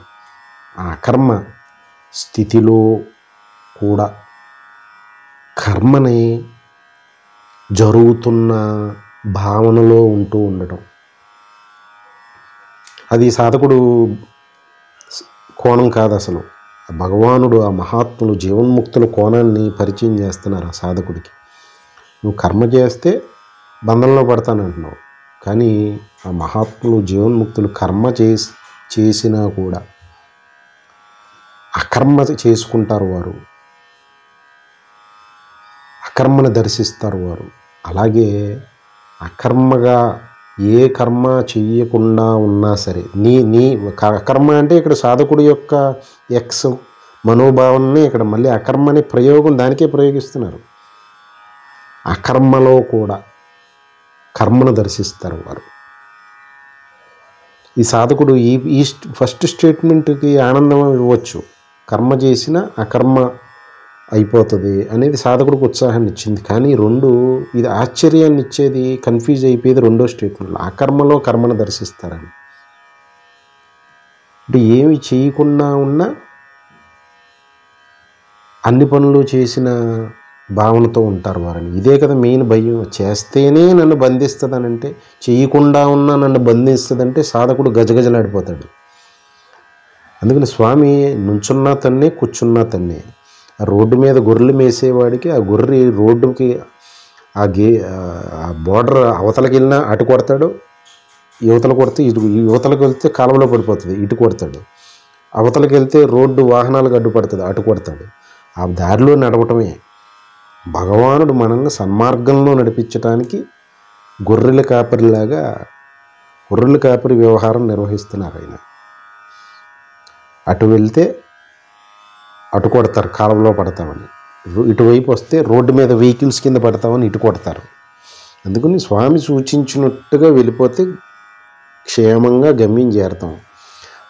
ఆ అకర్మ స్థితిలో కూడా కర్మని జరుగుతున్న భావనలో ఉంటూ ఉండటం, అది సాధకుడు కోణం కాదు అసలు. భగవానుడు, ఆ మహాత్ములు, జీవన్ముక్తుల కోణాన్ని పరిచయం చేస్తున్నారు ఆ సాధకుడికి. నువ్వు కర్మ చేస్తే బంధంలో పడతానంటున్నావు, కానీ ఆ మహాత్ములు, జీవన్ముక్తులు కర్మ చేసినా కూడా అకర్మ చేసుకుంటారు వారు, అకర్మను దర్శిస్తారు వారు. అలాగే అకర్మగా ఏ కర్మ చెయ్యకుండా ఉన్నా సరే నీ అకర్మ అంటే ఇక్కడ సాధకుడి యొక్క ఎక్స్ మనోభావాన్ని ఇక్కడ మళ్ళీ అకర్మ అనే ప్రయోగం దానికే ప్రయోగిస్తున్నారు. అకర్మలో కూడా కర్మను దర్శిస్తారు వారు. ఈ సాధకుడు ఈ ఫస్ట్ స్టేట్మెంట్కి ఆనందం ఇవ్వచ్చు, కర్మ చేసిన అకర్మ అయిపోతుంది అనేది సాధకుడికి ఉత్సాహాన్ని ఇచ్చింది. కానీ ఇది ఆశ్చర్యాన్ని ఇచ్చేది, కన్ఫ్యూజ్ అయిపోయేది రెండో స్టేట్మెంట్లో, అకర్మలో కర్మను దర్శిస్తారని. అంటే ఏమి చేయకుండా ఉన్నా అన్ని పనులు చేసిన భావనతో ఉంటారు వారని. ఇదే కదా మెయిన్ భయం. చేస్తేనే నన్ను బంధిస్తుందనంటే, చేయకుండా ఉన్నా నన్ను బంధిస్తుందంటే సాధకుడు గజగజలాడిపోతాడు. అందుకని స్వామి నుంచున్నా తన్నే, కూర్చున్నా తన్నే. ఆ రోడ్డు మీద గొర్రెలు మేసేవాడికి ఆ గొర్రె రోడ్డుకి ఆ బోర్డర్ అవతలకి వెళ్ళినా అటు కొడతాడు, యువతలు కొడితే యువతలకు వెళ్తే కాలంలో పడిపోతుంది ఇటు కొడతాడు, అవతలకి వెళ్తే రోడ్డు వాహనాలకు అడ్డుపడుతుంది అటు కొడతాడు. ఆ దారిలో నడవటమే. భగవానుడు మనల్ని సన్మార్గంలో నడిపించడానికి గొర్రెల కాపరి వ్యవహారం నిర్వహిస్తున్నారు ఆయన. అటు వెళ్తే అటు కొడతారు, కాలంలో పడతామని. ఇటువైపు వస్తే రోడ్డు మీద వెహికల్స్ కింద పడతామని ఇటు కొడతారు. అందుకని స్వామి సూచించినట్టుగా వెళ్ళిపోతే క్షేమంగా గమ్యం చేరతాం.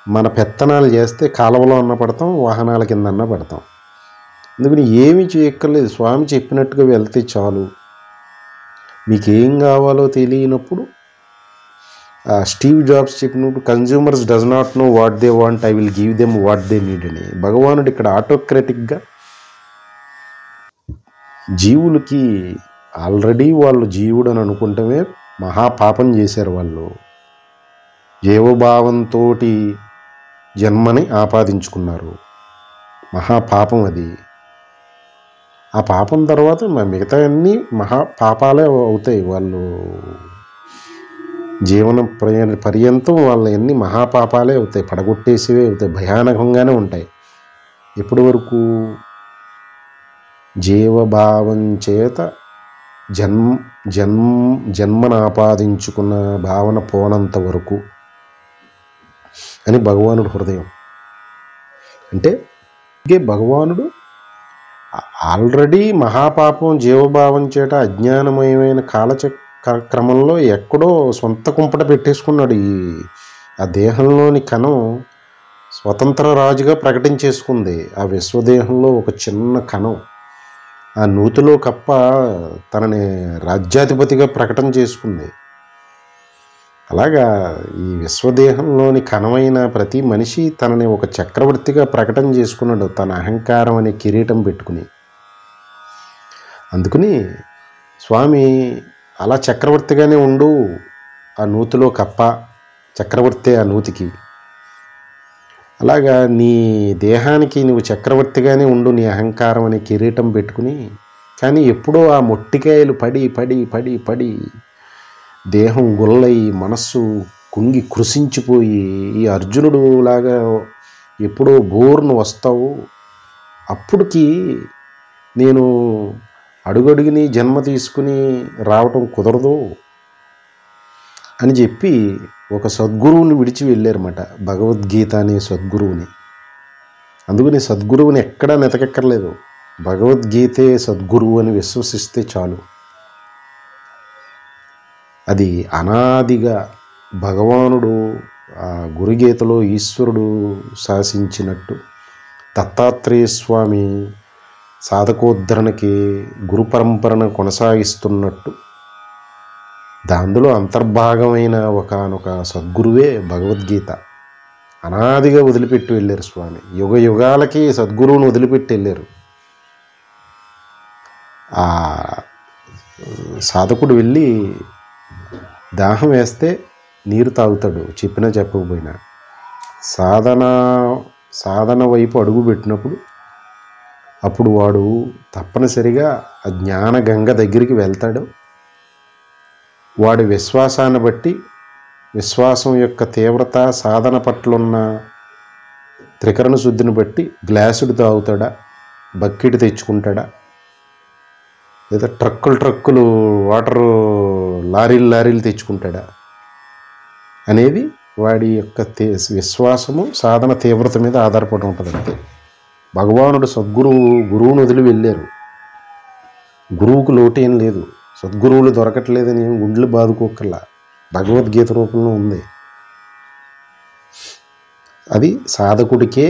మన పెత్తనాలు చేస్తే కాలువలో అన్న పడతాం, వాహనాల కింద అన్న పడతాం. అందుకని ఏమీ చేయక్కర్లేదు, స్వామి చెప్పినట్టుగా వెళ్తే చాలు. మీకేం కావాలో తెలియనప్పుడు స్టీవ్ జాబ్స్ చెప్పినప్పుడు consumers does not know what they want, I will give them what they need అని. భగవానుడు ఇక్కడ ఆటోక్రటిక్గా జీవులకి ఆల్రెడీ వాళ్ళు జీవుడు అని అనుకుంటమే మహాపాపం చేశారు. వాళ్ళు జీవభావంతో జన్మని ఆపాదించుకున్నారు. మహాపాపం అది. ఆ పాపం తర్వాత మిగతా అన్నీ మహాపాపాలే అవుతాయి. వాళ్ళు జీవన పర్యంతం వాళ్ళ అన్ని మహాపాపాలే అవుతాయి, పడగొట్టేసివే అవుతాయి, భయానకంగానే ఉంటాయి. ఎప్పటి వరకు? జీవభావం చేత జన్మను ఆపాదించుకున్న భావన పోనంత వరకు అని భగవానుడు హృదయం. అంటే భగవానుడు ఆల్రెడీ మహాపాపం జీవభావం చేత అజ్ఞానమయమైన క్రమంలో ఎక్కడో సొంత కుంపట పెట్టేసుకున్నాడు. ఆ దేహంలోని కణం స్వతంత్ర రాజుగా ప్రకటించేసుకుంది. ఆ విశ్వదేహంలో ఒక చిన్న కణం ఆ నూతిలో కప్ప తనని రాజ్యాధిపతిగా ప్రకటన చేసుకుంది. అలాగా ఈ విశ్వదేహంలోని కణమైన ప్రతి మనిషి తనని ఒక చక్రవర్తిగా ప్రకటన చేసుకున్నాడు, తన అహంకారం అనే కిరీటం పెట్టుకుని. అందుకని స్వామి అలా చక్రవర్తిగానే ఉండు, ఆ నూతిలో కప్ప చక్రవర్తి ఆ నూతికి. అలాగా నీ దేహానికి నువ్వు చక్రవర్తిగానే ఉండు, నీ అహంకారం అనే కిరీటం పెట్టుకుని. కానీ ఎప్పుడో ఆ మొట్టికాయలు పడి పడి పడి పడి దేహం గుల్లయి మనస్సు కుంగి కృషించిపోయి ఈ అర్జునుడు లాగా ఎప్పుడో బోర్ను వస్తావు, అప్పటికి నేను అడుగడుగుని జన్మ తీసుకుని రావటం కుదరదు అని చెప్పి ఒక సద్గురువుని విడిచి వెళ్ళారన్నమాట, భగవద్గీత అనే సద్గురువుని. అందుకని సద్గురువుని ఎక్కడా నెతకెక్కర్లేదు, భగవద్గీతే సద్గురువు అని విశ్వసిస్తే చాలు. అది అనాదిగా భగవానుడు ఆ గురుగీతలో ఈశ్వరుడు శాసించినట్టు, దత్తాత్రేయ స్వామి సాధకోద్ధరణకి గురు పరంపరను కొనసాగిస్తున్నట్టు, దానిలో అంతర్భాగమైన ఒకనొక సద్గురువే భగవద్గీత. అనాదిగా వదిలిపెట్టి వెళ్ళారు స్వామి, యుగ యుగాలకి సద్గురువును వదిలిపెట్టి వెళ్ళారు. ఆ సాధకుడు వెళ్ళి దాహం వేస్తే నీరు తాగుతాడు, చెప్పినా చెప్పకపోయినా. సాధన వైపు అడుగు పెట్టినప్పుడు అప్పుడు వాడు తప్పనిసరిగా ఆ జ్ఞాన గంగ దగ్గరికి వెళ్తాడు. వాడి విశ్వాసాన్ని బట్టి, విశ్వాసం యొక్క తీవ్రత, సాధన పట్లున్న త్రికరణ శుద్ధిని బట్టి గ్లాసుడు తాగుతాడా, బకెట్ తెచ్చుకుంటాడా, లేదా ట్రక్కులు వాటరు లారీలు తెచ్చుకుంటాడా అనేది వాడి యొక్క విశ్వాసము, సాధన తీవ్రత మీద ఆధారపడి ఉంటుంది. అంతే. భగవానుడు గురువును వదిలి వెళ్ళారు. గురువుకు లోటేం లేదు, సద్గురువులు దొరకట్లేదని ఏం గుండెలు బాదుకోకల్లా, భగవద్గీత రూపంలో ఉంది. అది సాధకుడికే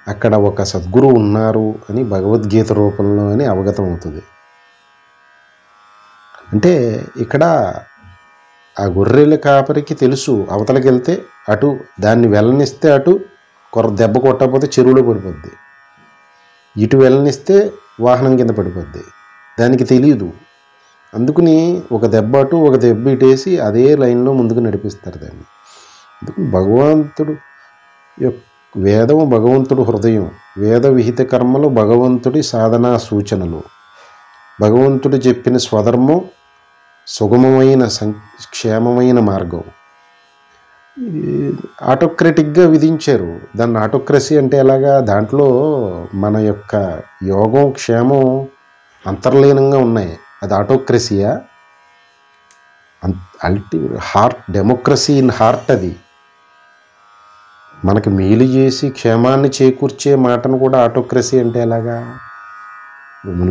అక్కడ ఒక సద్గురువు ఉన్నారు అని భగవద్గీత రూపంలో అని అవగతం అవుతుంది. అంటే ఇక్కడ ఆ గొర్రెల కాపరికి తెలుసు, అవతలకి వెళ్తే అటు దాన్ని వెళ్ళనిస్తే అటు దెబ్బ కొట్టకపోతే చెరువులో పడిపోద్ది, ఇటు వెళ్ళనిస్తే వాహనం కింద పడిపోద్ది. దానికి తెలియదు. అందుకని ఒక దెబ్బ అటు ఒక దెబ్బ ఇటేసి అదే లైన్లో ముందుకు నడిపిస్తారు దాన్ని. అందుకని భగవంతుడు వేదము భగవంతుడు హృదయం, వేద విహిత కర్మలు భగవంతుడి సాధనా సూచనలు, భగవంతుడు చెప్పిన స్వధర్మం సుగమమైన క్షేమమైన మార్గం. ఆటోక్రటిక్గా విధించారు దాన్ని. ఆటోక్రసీ అంటే ఎలాగా? దాంట్లో మన యొక్క యోగం క్షేమం అంతర్లీనంగా ఉన్నాయి. అది ఆటోక్రసీయా? Heart democracy in heart. అది మనకి మేలు చేసి క్షేమాన్ని చేకూర్చే మాటను కూడా ఆటోక్రసీ అంటే ఎలాగా?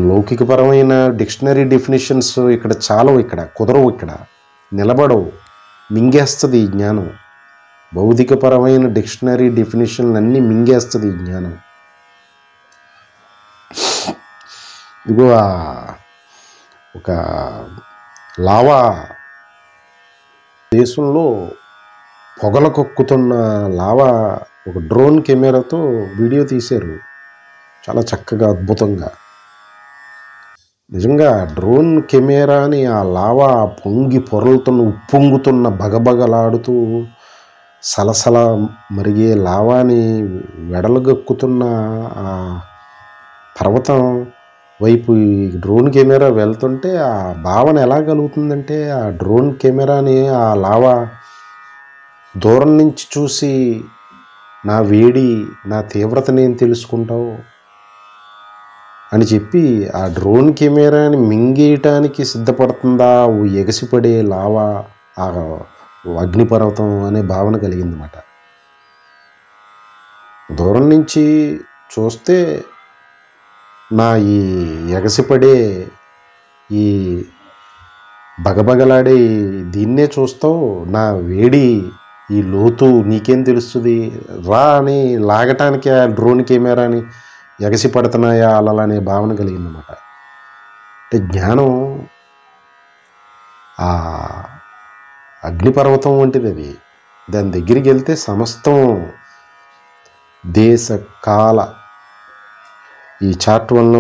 లౌకికపరమైన డిక్షనరీ డెఫినేషన్స్ ఇక్కడ చాలవు, ఇక్కడ కుదరవు, ఇక్కడ నిలబడవు, మింగేస్తుంది ఈ జ్ఞానం. భౌతికపరమైన డిక్షనరీ డెఫినేషన్లు అన్నీ మింగేస్తుంది ఈ జ్ఞానం. ఇదిగో ఒక లావా దేశంలో పొగల కొక్కుతున్న లావా ఒక డ్రోన్ కెమెరాతో వీడియో తీశారు, చాలా చక్కగా అద్భుతంగా. నిజంగా డ్రోన్ కెమెరాని ఆ లావా పొంగి పొరలుతున్న ఉప్పొంగుతున్న బగబగలాడుతూ సలసల మరిగే లావాని వెడలగక్కుతున్న ఆ పర్వతం వైపు ఈ డ్రోన్ కెమెరా వెళ్తుంటే ఆ భావన ఎలా కలుగుతుందంటే, ఆ డ్రోన్ కెమెరాని ఆ లావా దూరం నుంచి చూసి నా వేడి, నా తీవ్రతని ఏం తెలుసుకుంటావు అని చెప్పి ఆ డ్రోన్ కెమెరాని మింగేయటానికి సిద్ధపడుతుందా ఎగసిపడే లావా ఆ అగ్నిపర్వతం అనే భావన కలిగిందన్నమాట. దూరం నుంచి చూస్తే నా ఈ ఎగసిపడే ఈ బగబగలాడే దీన్నే చూస్తావు, నా వేడి ఈ లోతు నీకేం తెలుస్తుంది రా అని లాగటానికి ఆ డ్రోన్ కెమెరాని ఎగసి పడుతున్నాయా అలలనే భావన కలిగిందన్నమాట. అంటే జ్ఞానం ఆ అగ్నిపర్వతం వంటిది. అది దాని దగ్గరికి వెళ్తే సమస్తం దేశ కాల ఈ చార్ట్ వన్లో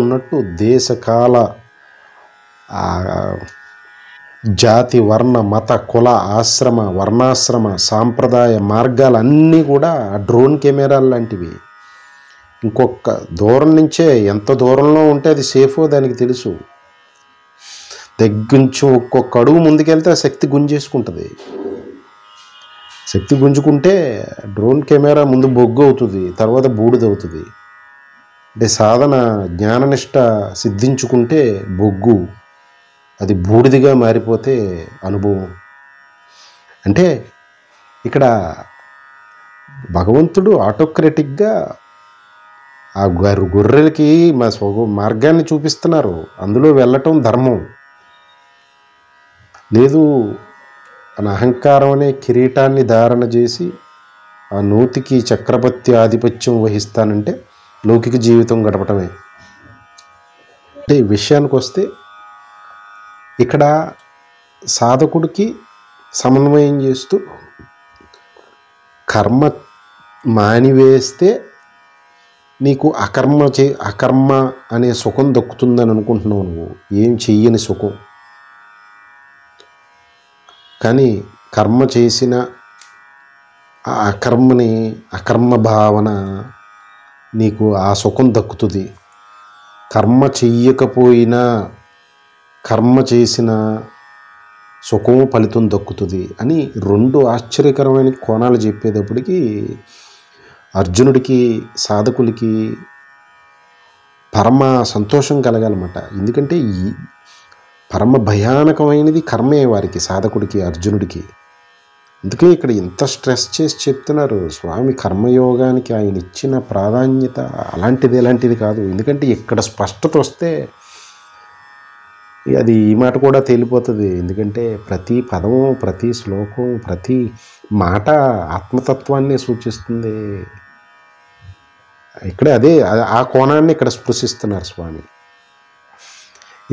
ఉన్నట్టు దేశకాల జాతి, వర్ణ, మత, కుల, ఆశ్రమ, వర్ణాశ్రమ, సాంప్రదాయ మార్గాలన్నీ కూడా ఆ డ్రోన్ కెమెరాలు లాంటివి. ఇంకొక దూరం నుంచే ఎంత దూరంలో ఉంటే అది సేఫో దానికి తెలుసు. కొంచెం ఒక్కొక్క అడుగు ముందుకెళ్తే ఆ శక్తి గుంజేసుకుంటుంది. శక్తి గుంజుకుంటే డ్రోన్ కెమెరా ముందు బొగ్గు అవుతుంది, తర్వాత బూడిదవుతుంది. అంటే సాధన జ్ఞాననిష్ట సిద్ధించుకుంటే బొగ్గు, అది బూడిదిగా మారిపోతే అనుభవం. అంటే ఇక్కడ భగవంతుడు ఆటోక్రటిక్గా ఆ గొర్రెలకి మార్గాన్ని చూపిస్తున్నారు. అందులో వెళ్ళటం ధర్మం. లేదు మన అహంకారం అనే కిరీటాన్ని ధారణ చేసి ఆ నూతికి చక్రవర్తి ఆధిపత్యం వహిస్తానంటే లౌకిక జీవితం గడపటమే. అంటే ఈ విషయానికి వస్తే ఇక్కడ సాధకుడికి సమన్వయం చేస్తూ కర్మ మానివేస్తే నీకు అకర్మ అనే సుఖం దక్కుతుందని అనుకుంటున్నావు. నువ్వు ఏం చెయ్యని సుఖం. కానీ కర్మ చేసిన ఆ అకర్మ భావన నీకు ఆ సుఖం దక్కుతుంది. కర్మ చెయ్యకపోయినా కర్మ చేసిన సుఖము ఫలితం దక్కుతుంది అని రెండు ఆశ్చర్యకరమైన కోణాలు చెప్పేటప్పటికీ అర్జునుడికి, సాధకులకి పరమ సంతోషం కలగాలన్నమాట. ఎందుకంటే ఈ పరమ భయానకమైనది కర్మే వారికి, సాధకుడికి, అర్జునుడికి. అందుకే ఇక్కడ ఇంత స్ట్రెస్ చేసి చెప్తున్నారు స్వామి. కర్మయోగానికి ఆయన ఇచ్చిన ప్రాధాన్యత అలాంటిది కాదు. ఎందుకంటే ఇక్కడ స్పష్టత వస్తే అది ఈ మాట కూడా తేలిపోతుంది. ఎందుకంటే ప్రతి పదము, ప్రతి శ్లోకం, ప్రతి మాట ఆత్మతత్వాన్ని సూచిస్తుంది. ఇక్కడ అదే ఆ కోణాన్ని ఇక్కడ స్పృశిస్తున్నారు స్వామి.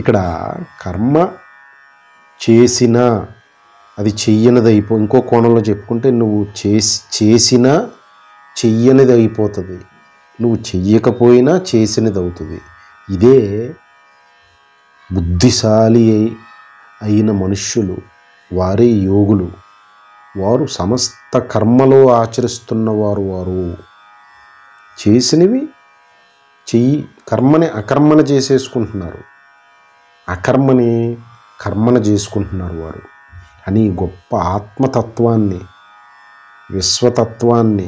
ఇక్కడ కర్మ చేసినా అది చెయ్యనిది ఇంకో కోణంలో చెప్పుకుంటే నువ్వు చేసినా చెయ్యనిది అయిపోతుంది, నువ్వు చెయ్యకపోయినా చేసినది అవుతుంది. ఇదే బుద్ధిశాలి అయిన మనుష్యులు, వారే యోగులు. వారు సమస్త కర్మలో ఆచరిస్తున్నవారు. వారు చేసినవి కర్మని అకర్మణ చేసేసుకుంటున్నారు, అకర్మని కర్మణ చేసుకుంటున్నారు వారు అని గొప్ప ఆత్మతత్వాన్ని, విశ్వతత్వాన్ని,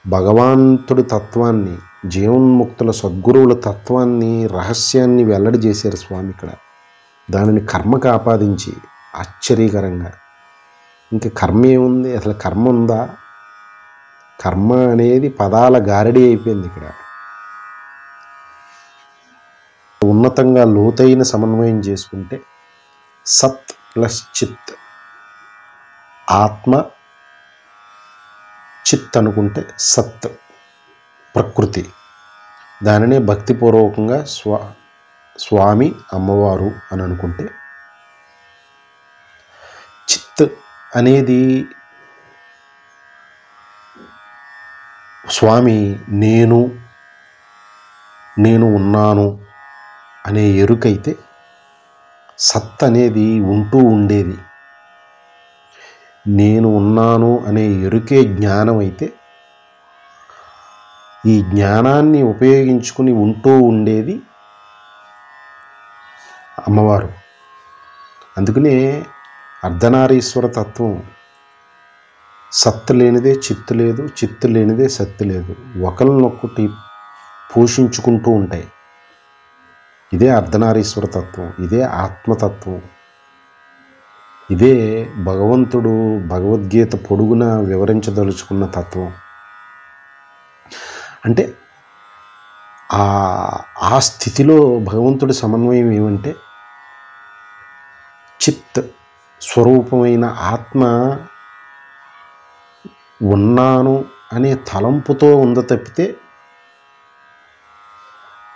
భగవంతుడి తత్వాన్ని, జీవన్ముక్తుల సద్గురువుల తత్వాన్ని, రహస్యాన్ని వెల్లడి చేశారు స్వామి ఇక్కడ. దానిని కర్మకు ఆపాదించి ఆశ్చర్యకరంగా. ఇంకా కర్మ ఏముంది? అసలు కర్మ ఉందా? కర్మ అనేది పదాల గారడీ అయిపోయింది ఇక్కడ. ఉన్నతంగా లోతైన సమన్వయం చేసుకుంటే సత్ ప్లస్ చిత్ ఆత్మ, చిత్ అనుకుంటే సత్ ప్రకృతి, దానినే భక్తిపూర్వకంగా స్వామి అమ్మవారు అని అనుకుంటే, చిత్ అనేది స్వామి నేను ఉన్నాను అనే ఎరుకైతే, సత్ అనేది ఉంటూ ఉండేది. నేను ఉన్నాను అనే ఎరుకే జ్ఞానం అయితే, ఈ జ్ఞానాన్ని ఉపయోగించుకుని ఉంటూ ఉండేది అమ్మవారు. అందుకనే అర్ధనారీశ్వర తత్వం సత్తు లేనిదే చిత్తు లేదు, చిత్తు లేనిదే సత్తు లేదు, ఒకరినొక్కటి పోషించుకుంటూ ఉంటాయి. ఇదే అర్ధనారీశ్వర తత్వం, ఇదే ఆత్మతత్వం, ఇదే భగవంతుడు భగవద్గీత పొడుగున వివరించదలుచుకున్న తత్వం. అంటే ఆ స్థితిలో భగవంతుడి సమన్వయం ఏమంటే, చిత్ స్వరూపమైన ఆత్మ ఉన్నాను అనే తలంపుతో ఉంద తప్పితే,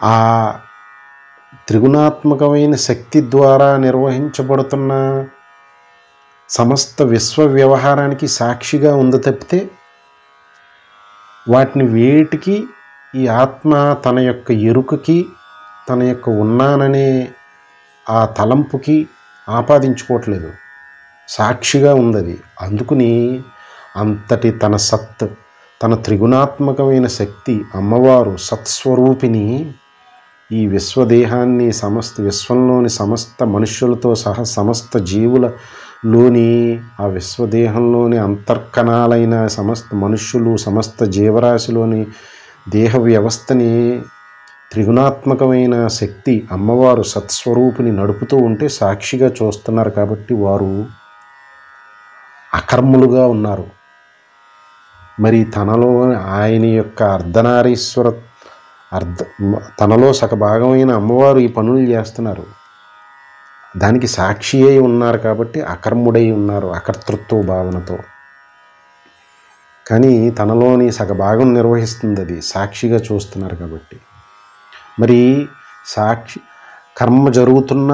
ఆ త్రిగుణాత్మకమైన శక్తి ద్వారా నిర్వహించబడుతున్న సమస్త విశ్వ వ్యవహారానికి సాక్షిగా ఉంది తప్పితే, వాటిని వేటికి ఈ ఆత్మ తన యొక్క ఎరుకకి, తన యొక్క ఉన్నాననే ఆ తలంపుకి ఆపాదించుకోవట్లేదు, సాక్షిగా ఉంది. అందుకుని అంతటి తన సత్, తన త్రిగుణాత్మకమైన శక్తి అమ్మవారు సత్స్వరూపిణి ఈ విశ్వదేహాన్ని, సమస్త విశ్వంలోని సమస్త మనుష్యులతో సహా సమస్త జీవులలోని ఆ విశ్వదేహంలోని అంతర్కణాలైన సమస్త మనుష్యులు, సమస్త జీవరాశిలోని దేహ వ్యవస్థని త్రిగుణాత్మకమైన శక్తి అమ్మవారు సత్స్వరూపిణి నడుపుతూ ఉంటే సాక్షిగా చూస్తున్నారు. కాబట్టి వారు అకర్ములుగా ఉన్నారు. మరి తనలో ఆయన యొక్క అర్ధనారీశ్వర తనలో సగభాగమైన అమ్మవారు ఈ పనులు చేస్తున్నారు. దానికి సాక్షి అయి ఉన్నారు కాబట్టి అకర్ముడై ఉన్నారు, అకర్తృత్వ భావనతో. కానీ తనలోని సగభాగం నిర్వహిస్తుంది, అది సాక్షిగా చూస్తున్నారు కాబట్టి. మరి సాక్షి కర్మ జరుగుతున్న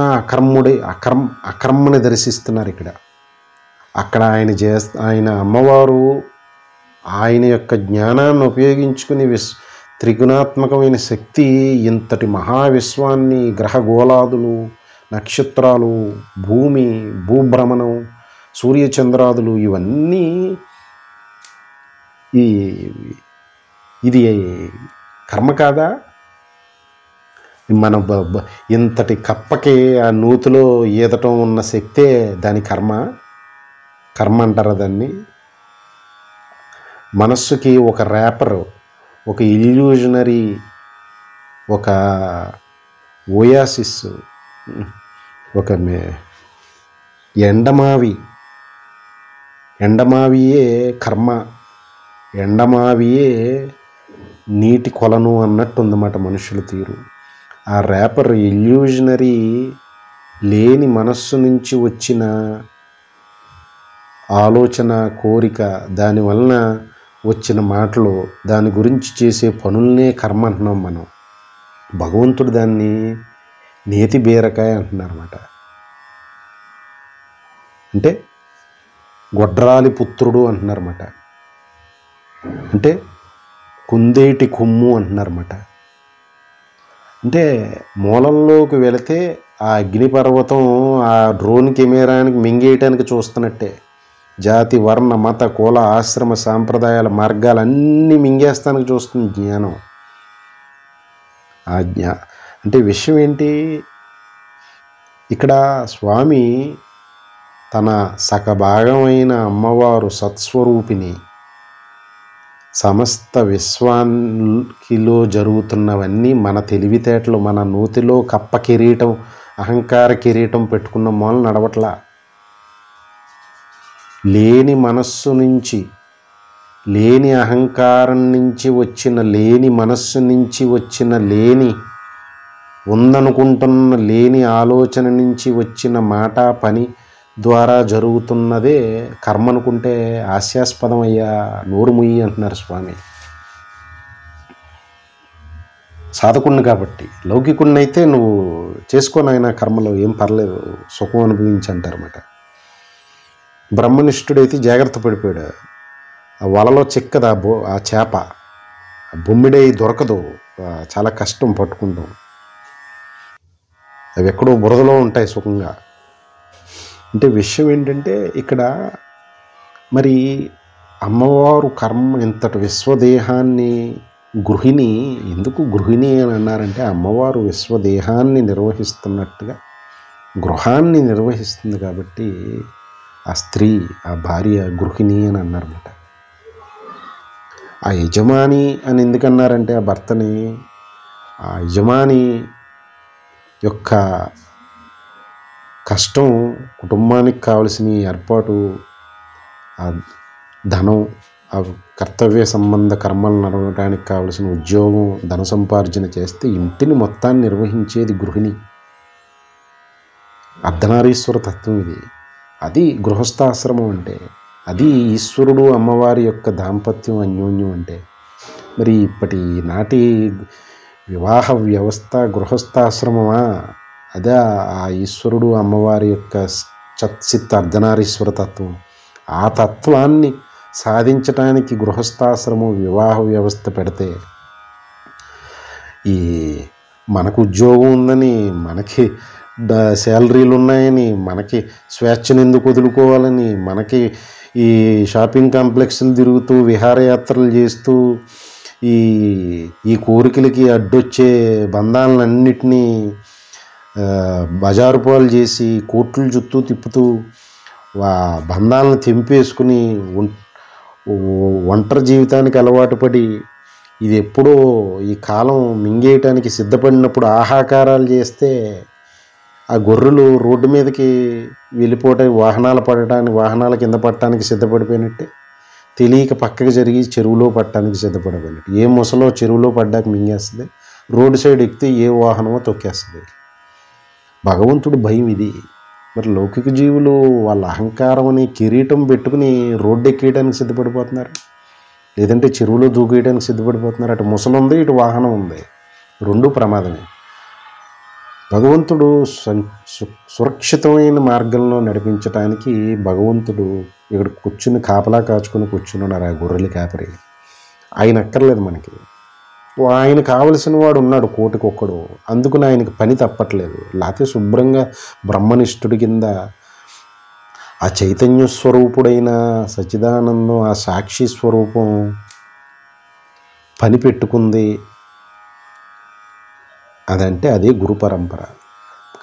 అకర్మని దర్శిస్తున్నారు ఇక్కడ. అక్కడ ఆయన అమ్మవారు ఆయన యొక్క జ్ఞానాన్ని ఉపయోగించుకుని త్రిగుణాత్మకమైన శక్తి ఇంతటి మహావిశ్వాన్ని, గ్రహగోళాదులు, నక్షత్రాలు, భూమి, భూభ్రమణం, సూర్యచంద్రాదులు ఇవన్నీ ఇది కర్మ కాదా? మన ఇంతటి కప్పకి ఆ నూతిలో ఈదటం ఉన్న శక్తే దాని కర్మ అంటారు దాన్ని. మనస్సుకి ఒక ర్యాపర్, ఒక ఇల్యూజనరీ, ఒక ఓయాసిస్, ఒక ఎండమావియే కర్మ, ఎండమావియే నీటి కొలను అన్నట్టుందన్నమాట మనుషుల తీరు. ఆ ర్యాపర్ ఇల్యూజనరీ లేని మనస్సు నుంచి వచ్చిన ఆలోచన, కోరిక, దానివలన వచ్చిన మాటలు, దాని గురించి చేసే పనులనే కర్మ అంటున్నాం మనం. భగవంతుడు దాన్ని నేతి బీరకాయ అంటున్నారన్నమాట. అంటే గొడ్రాలి పుత్రుడు అంటున్నారన్నమాట. అంటే కుందేటి కొమ్ము అంటున్నారన్నమాట. అంటే మూలంలోకి వెళితే ఆ అగ్నిపర్వతం ఆ డ్రోన్ కెమెరానికి మింగేయటానికి చూస్తున్నట్టే. జాతి, వర్ణ, మత, కుల, ఆశ్రమ, సాంప్రదాయాల మార్గాలన్నీ మింగేస్తానికి చూస్తుంది జ్ఞానం. అంటే విషయం ఏంటి? ఇక్కడ స్వామి తన సకభాగమైన అమ్మవారు సత్స్వరూపిణి, సమస్త విశ్వానికిలో జరుగుతున్నవన్నీ మన తెలివితేటలు, మన నూతిలో కప్ప కిరీటం, అహంకార కిరీటం పెట్టుకున్న మూల నడవట్లా. లేని మనస్సు నుంచి, లేని అహంకారం నుంచి వచ్చిన, లేని మనస్సు నుంచి వచ్చిన, లేని ఉందనుకుంటున్న లేని ఆలోచన నుంచి వచ్చిన మాట, పని, ద్వారా జరుగుతున్నదే కర్మ అనుకుంటే హాస్యాస్పదం అయ్యా, నోరు ముయ్యి అంటున్నారు స్వామి. సాధకుణ్ణి కాబట్టి, లౌకికుణ్ణి అయితే నువ్వు చేసుకోనైనా కర్మలో ఏం పర్లేదు, సుఖం అనుభవించి అంటారన్నమాట. బ్రహ్మనిష్ఠుడైతే జాగ్రత్త పడిపోయాడు. ఆ వలలో చిక్కదు ఆ చేప, బొమ్మిడై దొరకదు, చాలా కష్టం పట్టుకుంటాం. అవి ఎక్కడో బురదలో ఉంటాయి సుఖంగా. అంటే విషయం ఏంటంటే ఇక్కడ మరి అమ్మవారు కర్మ ఇంతటి విశ్వదేహాన్ని, గృహిణి ఎందుకు గృహిణి అని అన్నారంటే అమ్మవారు విశ్వదేహాన్ని నిర్వహిస్తున్నట్టుగా గృహాన్ని నిర్వహిస్తుంది కాబట్టి ఆ స్త్రీ, ఆ భార్య గృహిణి అని అన్నారన్నమాట. ఆ యజమాని అని ఎందుకన్నారంటే ఆ భర్తని, ఆ యజమాని యొక్క కష్టం, కుటుంబానికి కావలసిన ఏర్పాటు, ఆ ధనం, ఆ కర్తవ్య సంబంధ కర్మలు నడవడానికి కావలసిన ఉద్యోగం, ధన సంపార్జన చేస్తే ఇంటిని మొత్తాన్ని నిర్వహించేది గృహిణి. అర్ధనారీశ్వర తత్వం ఇది. అది గృహస్థాశ్రమం అంటే, అది ఈశ్వరుడు అమ్మవారి యొక్క దాంపత్యం, అన్యోన్యం అంటే. మరి ఇప్పటి నాటి వివాహ వ్యవస్థ గృహస్థాశ్రమమా? అదే ఆ ఈశ్వరుడు అమ్మవారి యొక్క చచ్చిత్ అర్ధనారీశ్వర తత్వం. ఆ తత్వాన్ని సాధించటానికి గృహస్థాశ్రమం, వివాహ వ్యవస్థ పెడితే ఈ మనకు ఉద్యోగం ఉందని, మనకి శాలరీలు ఉన్నాయని, మనకి స్వేచ్ఛను ఎందుకు వదులుకోవాలని, మనకి ఈ షాపింగ్ కాంప్లెక్స్లు తిరుగుతూ విహారయాత్రలు చేస్తూ ఈ కోరికలకి అడ్డొచ్చే బంధాలన్నిటినీ బజారు పాలు చేసి కోర్టుల చుట్టూ తిప్పుతూ బంధాలను తెంపేసుకుని ఒంటరి జీవితానికి అలవాటు పడి, ఇది ఎప్పుడో ఈ కాలం మింగేయటానికి సిద్ధపడినప్పుడు ఆహాకారాలు చేస్తే ఆ గొర్రెలు రోడ్డు మీదకి వెళ్ళిపోవటానికి, వాహనాల కింద పట్టడానికి సిద్ధపడిపోయినట్టే, తెలియక పక్కకి జరిగి చెరువులో పట్టడానికి సిద్ధపడిపోయినట్టు. ఏ ముసలో చెరువులో పడ్డాక మింగేస్తుంది, రోడ్డు సైడ్ ఎక్కితే ఏ వాహనమో తొక్కేస్తుంది. భగవంతుడు భయం ఇది. మరి లౌకిక జీవులు వాళ్ళ అహంకారం అని కిరీటం పెట్టుకుని రోడ్డు ఎక్కేయడానికి సిద్ధపడిపోతున్నారు, లేదంటే చెరువులో దూకేయడానికి సిద్ధపడిపోతున్నారు. అటు ముసలు ఉంది, ఇటు వాహనం ఉంది, రెండూ ప్రమాదమే. భగవంతుడు సురక్షితమైన మార్గంలో నడిపించడానికి భగవంతుడు ఇక్కడ కూర్చుని కాపలా కాచుకుని కూర్చున్నాడు. ఆ గొర్రెలు కాపరి ఆయన అక్కర్లేదు మనకి. ఆయన కావలసిన వాడు ఉన్నాడు కోటికొక్కడు, అందుకని ఆయనకి పని తప్పట్లేదు. లేకపోతే శుభ్రంగా బ్రహ్మనిష్ఠుడి కింద ఆ చైతన్య స్వరూపుడైన సచ్చిదానందం, ఆ సాక్షి స్వరూపం పని పెట్టుకుంది అదంటే అదే గురు పరంపర.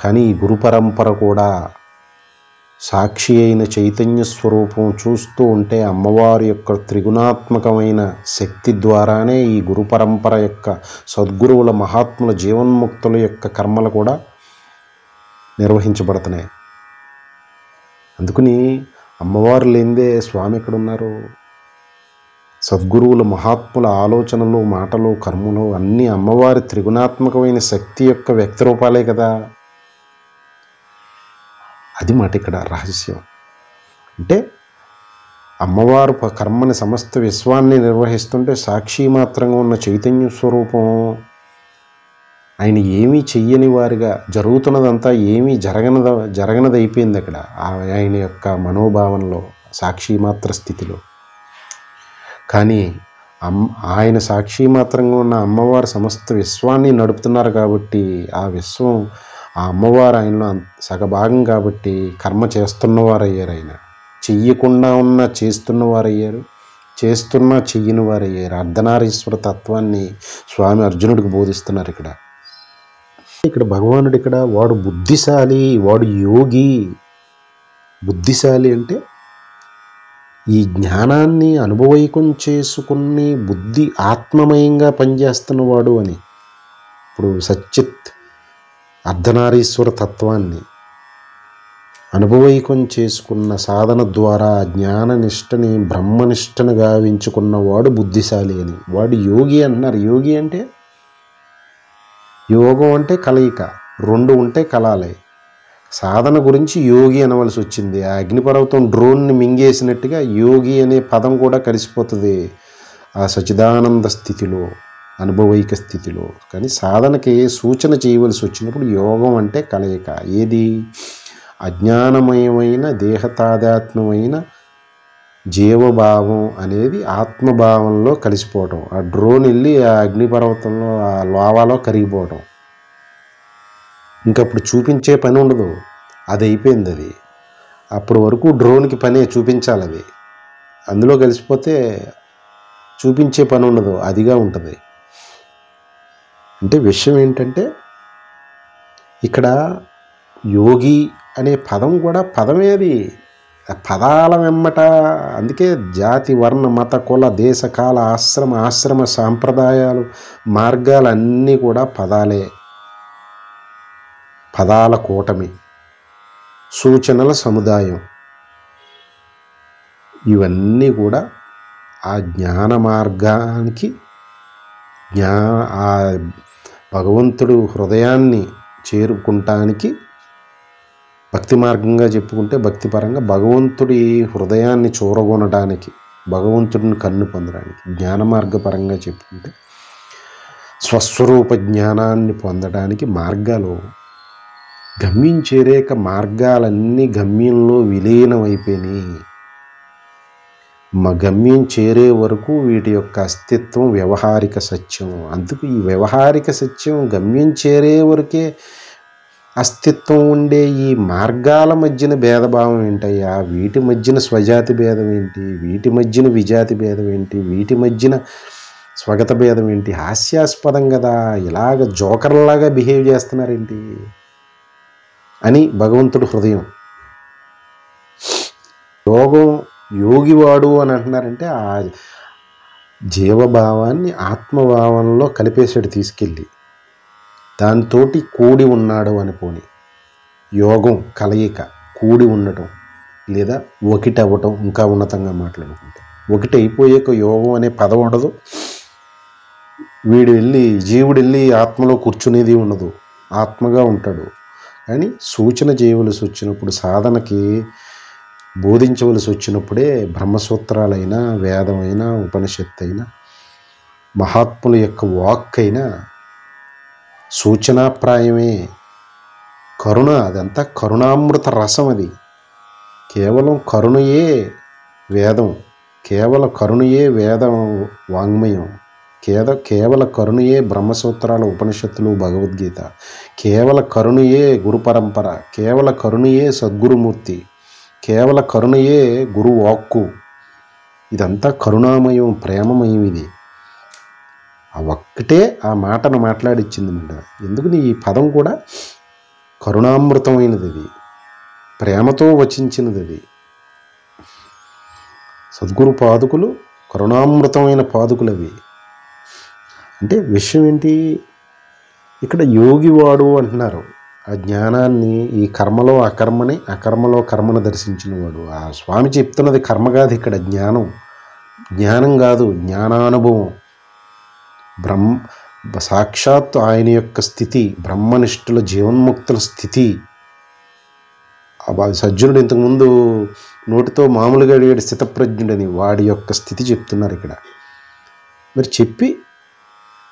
కానీ ఈ గురు పరంపర కూడా సాక్షి అయిన చైతన్య స్వరూపం చూస్తూ ఉంటే అమ్మవారి యొక్క త్రిగుణాత్మకమైన శక్తి ద్వారానే ఈ గురు పరంపర యొక్క సద్గురువుల, మహాత్ముల, జీవన్ముక్తుల యొక్క కర్మలు కూడా నిర్వహించబడుతున్నాయి. అందుకని అమ్మవారు లేనిదే స్వామి ఎక్కడున్నారు? సద్గురువుల, మహాత్ముల ఆలోచనలు, మాటలు, కర్మలు అన్నీ అమ్మవారి త్రిగుణాత్మకమైన శక్తి యొక్క వ్యక్తి రూపాలే కదా. అది మాట ఇక్కడ రహస్యం. అంటే అమ్మవారు కర్మని, సమస్త విశ్వాన్ని నిర్వహిస్తుంటే సాక్షి మాత్రంగా ఉన్న చైతన్య స్వరూపం ఆయన ఏమీ చెయ్యని వారిగా, జరుగుతున్నదంతా ఏమీ జరగనది అయిపోయింది అక్కడ ఆయన యొక్క మనోభావనలో, సాక్షి మాత్ర స్థితిలో. కానీ ఆయన సాక్షి మాత్రంగా ఉన్న అమ్మవారు సమస్త విశ్వాన్ని నడుపుతున్నారు కాబట్టి ఆ విశ్వం, ఆ అమ్మవారు ఆయనలో సగభాగం కాబట్టి కర్మ చేస్తున్నవారయ్యారు. ఆయన చెయ్యకుండా ఉన్న చేస్తున్నవారయ్యారు, చేస్తున్నా చెయ్యని వారయ్యారు. అర్ధనారీశ్వర తత్వాన్ని స్వామి అర్జునుడికి బోధిస్తున్నారు. ఇక్కడ భగవానుడు వాడు బుద్ధిశాలి, వాడు యోగి. బుద్ధిశాలి అంటే ఈ జ్ఞానాన్ని అనుభవైకం చేసుకుని బుద్ధి ఆత్మమయంగా పనిచేస్తున్నవాడు అని. ఇప్పుడు సచ్చిత్ అర్ధనారీశ్వర తత్వాన్ని అనుభవైకం చేసుకున్న సాధన ద్వారా జ్ఞాననిష్టని, బ్రహ్మనిష్టను గావించుకున్నవాడు బుద్ధిశాలి అని. వాడు యోగి అన్నారు. యోగి అంటే యోగం అంటే కలయిక, రెండు ఉంటే కలాలే. సాధన గురించి యోగి అనవలసి వచ్చింది. ఆ అగ్నిపర్వతం డ్రోన్ని మింగేసినట్టుగా యోగి అనే పదం కూడా కలిసిపోతుంది ఆ సచిదానంద స్థితిలో, అనుభవైక స్థితిలో. కానీ సాధనకి సూచన చేయవలసి వచ్చినప్పుడు యోగం అంటే కలయిక. ఏది? అజ్ఞానమయమైన దేహతాదాత్మ్యమైన జీవభావం అనేది ఆత్మభావంలో కలిసిపోవటం. ఆ డ్రోన్ వెళ్ళి ఆ అగ్నిపర్వతంలో ఆ లావాలో కరిగిపోవటం. ఇంకప్పుడు చూపించే పని ఉండదు, అది అయిపోయింది. అది అప్పటి వరకు డ్రోన్కి పనే చూపించాలి. అది అందులో కలిసిపోతే చూపించే పని ఉండదు, అదిగా ఉంటుంది. అంటే విషయం ఏంటంటే ఇక్కడ యోగి అనే పదం కూడా పదమేది, పదాల వెమ్మట. అందుకే జాతి వర్ణ మత కుల దేశ కాల ఆశ్రమ సాంప్రదాయాలు మార్గాలన్నీ కూడా పదాలే, పదాల కూటమి, సూచనల సముదాయం. ఇవన్నీ కూడా ఆ జ్ఞాన మార్గానికి ఆ భగవంతుడు హృదయాన్ని చేరుకుంటానికి, భక్తి మార్గంగా చెప్పుకుంటే భక్తిపరంగా భగవంతుడి హృదయాన్ని చూరగొనడానికి, భగవంతుడిని కన్ను పొందడానికి, జ్ఞాన మార్గపరంగా చెప్పుకుంటే స్వస్వరూప జ్ఞానాన్ని పొందడానికి మార్గాలు, గమ్యం చేరేక మార్గాలన్నీ గమ్యంలో విలీనమైపోయినాయి. గమ్యం చేరే వరకు వీటి యొక్క అస్తిత్వం వ్యవహారిక సత్యం. అందుకు ఈ వ్యవహారిక సత్యం గమ్యం చేరే వరకే అస్తిత్వం ఉండే ఈ మార్గాల మధ్యన భేదభావం ఏంటయ్యా? వీటి మధ్యన స్వజాతి భేదం ఏంటి? వీటి మధ్యన విజాతి భేదం ఏంటి? వీటి మధ్యన స్వగత భేదం ఏంటి? హాస్యాస్పదం కదా, ఇలాగ జోకర్లాగా బిహేవ్ చేస్తున్నారేంటి అని భగవంతుడు హృదయం. యోగివాడు అని అంటున్నారంటే ఆ జీవభావాన్ని ఆత్మభావంలో కలిపేసాడు తీసుకెళ్ళి, దాంతోటి కూడి ఉన్నాడు అనుకోని. యోగం కలయిక, కూడి ఉండటం లేదా ఒకటి అవ్వటం. ఇంకా ఉన్నతంగా మాట్లాడుకుంటే ఒకటి అయిపోయాక యోగం అనే పదం ఉండదు. జీవుడు వెళ్ళి ఆత్మలో కూర్చునేది ఉండదు, ఆత్మగా ఉంటాడు. కానీ సూచన చేయవలసి వచ్చినప్పుడు, సాధనకి బోధించవలసి వచ్చినప్పుడే బ్రహ్మసూత్రాలైనా, వేదమైనా, ఉపనిషత్తు అయినా, మహాత్ముల యొక్క వాక్ అయినా సూచనాప్రాయమే. కరుణ, అదంతా కరుణామృత రసం. అది కేవలం కరుణయే వేదం, కేవల కరుణయే వేద వాంగ్మయం, కేవల కరుణయే బ్రహ్మసూత్రాల ఉపనిషత్తులు, భగవద్గీత, కేవల కరుణయే గురు పరంపర, కేవల కరుణయే సద్గురుమూర్తి, కేవల కరుణయే గురు వాక్కు. ఇదంతా కరుణామయం, ప్రేమమయం. ఇది ఆ ఒక్కటే ఆ మాటను మాట్లాడిచ్చింది మాట. ఎందుకని ఈ పదం కూడా కరుణామృతమైనది, అది ప్రేమతో వచించినది. అది సద్గురు పాదుకులు కరుణామృతమైన పాదుకులు అవి. అంటే విషయం ఏంటి? ఇక్కడ యోగివాడు అంటున్నారు. ఆ జ్ఞానాన్ని ఈ కర్మలో అకర్మని, అకర్మలో కర్మను దర్శించిన వాడు. ఆ స్వామి చెప్తున్నది కర్మ కాదు, ఇక్కడ జ్ఞానం. జ్ఞానం కాదు, జ్ఞానానుభవం. సాక్షాత్తు ఆయన యొక్క స్థితి, బ్రహ్మనిష్ఠుల జీవన్ముక్తుల స్థితి. సజ్జనుడు ఇంతకుముందు నోటితో మామూలుగా అడిగాడు స్థితప్రజ్ఞుడని, వాడి యొక్క స్థితి చెప్తున్నారు ఇక్కడ. మరి చెప్పి,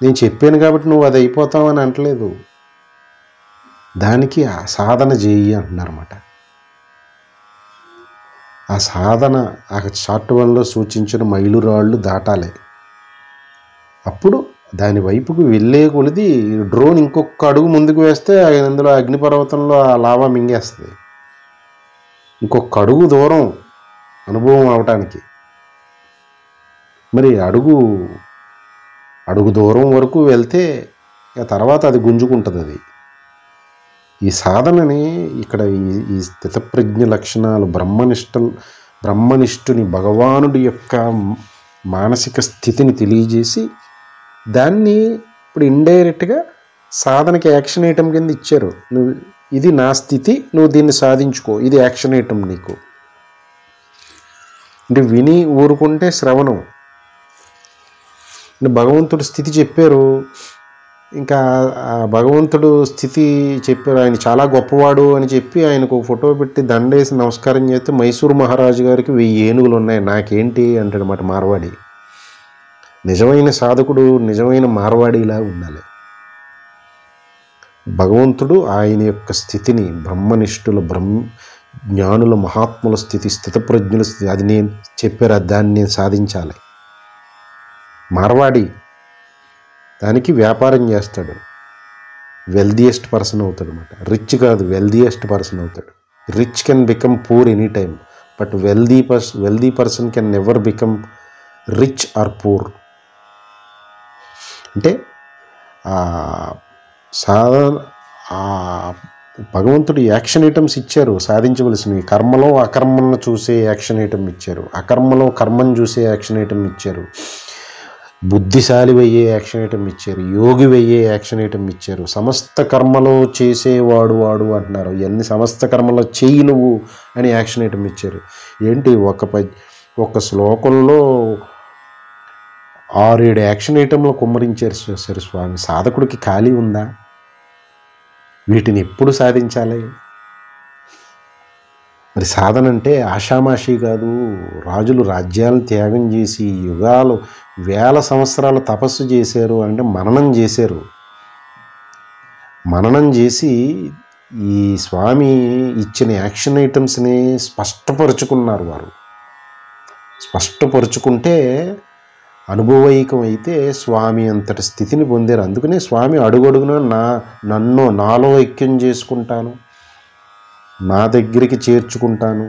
నేను చెప్పాను కాబట్టి నువ్వు అది అయిపోతావు అని అంటలేదు, దానికి ఆ సాధన చేయి అంటున్నారన్నమాట. ఆ సాధన ఆ చార్ట్ వన్లో సూచించిన మైలురాళ్ళు దాటాలి. అప్పుడు దాని వైపుకు వెళ్ళే కొలిది డ్రోన్ ఇంకొక అడుగు ముందుకు వేస్తే అందులో అగ్నిపర్వతంలో ఆ లావా మింగేస్తుంది. ఇంకొక అడుగు దూరం అనుభవం అవటానికి. మరి అడుగు దూరం వరకు వెళ్తే ఇక తర్వాత అది గుంజుకుంటుంది. అది ఈ సాధనని ఇక్కడ ఈ స్థితప్రజ్ఞ లక్షణాలు, బ్రహ్మనిష్ఠుని భగవానుడి యొక్క మానసిక స్థితిని తెలియజేసి, దాన్ని ఇప్పుడు ఇండైరెక్ట్గా సాధనకి యాక్షన్ ఐటమ్ కింద ఇచ్చారు. నువ్వు ఇది నా స్థితి, నువ్వు దీన్ని సాధించుకో, ఇది యాక్షన్ ఐటమ్ నీకు. అంటే విని ఊరుకుంటే శ్రవణం. భగవంతుడి స్థితి చెప్పారు, ఇంకా ఆ భగవంతుడు స్థితి చెప్పారు. ఆయన చాలా గొప్పవాడు అని చెప్పి ఆయనకు ఫోటో పెట్టి దండేసి నమస్కారం చేస్తే మైసూరు మహారాజు గారికి 1000 ఏనుగులు ఉన్నాయి, నాకేంటి అంటాడన్నమాట మార్వాడి. నిజమైన సాధకుడు నిజమైన మార్వాడిలా ఉండాలి. భగవంతుడు ఆయన యొక్క స్థితిని బ్రహ్మనిష్ఠుల జ్ఞానుల మహాత్ముల స్థితి, స్థితప్రజ్ఞుల స్థితి, అది నేను చెప్పారు, దాన్ని నేను సాధించాలి. మార్వాడి దానికి వ్యాపారం చేస్తాడు, వెల్దియెస్ట్ పర్సన్ అవుతాడు అనమాట. రిచ్ కాదు, వెల్దియెస్ట్ పర్సన్ అవుతాడు. Rich can become poor any time, but wealthy person can never become rich or poor. అంటే భగవంతుడు యాక్షన్ ఐటమ్స్ ఇచ్చారు సాధించవలసినవి. కర్మలో అకర్మను చూసే యాక్షన్ ఐటమ్ ఇచ్చారు, అకర్మలో కర్మను చూసే యాక్షన్ ఐటమ్ ఇచ్చారు, బుద్ధిశాలి అయ్యే యాక్షన్ ఐటమ్ ఇచ్చారు, యోగి అయ్యే యాక్షన్ ఐటమ్ ఇచ్చారు, సమస్త కర్మలో చేసేవాడు వాడు అంటున్నారు, ఇవన్నీ సమస్త కర్మలో చెయ్యి నువ్వు అని యాక్షన్ ఐటమ్ ఇచ్చారు. ఏంటి ఒక శ్లోకంలో 6-7 యాక్షన్ ఐటంలో కుమ్మరించారు స్వామి. సాధకుడికి ఖాళీ ఉందా? వీటిని ఎప్పుడు సాధించాలి? మరి సాధన అంటే ఆషామాషి కాదు. రాజులు రాజ్యాలను త్యాగం చేసి యుగాలు 1000 సంవత్సరాలు తపస్సు చేశారు, అంటే మననం చేశారు. మననం చేసి ఈ స్వామి ఇచ్చిన యాక్షన్ ఐటమ్స్ని స్పష్టపరుచుకున్నారు. వారు స్పష్టపరుచుకుంటే అనుభవైకం అయితే స్వామి అంతటి స్థితిని పొందారు. అందుకనే స్వామి అడుగడుగున నాలో ఐక్యం చేసుకుంటాను, నా దగ్గరికి చేర్చుకుంటాను,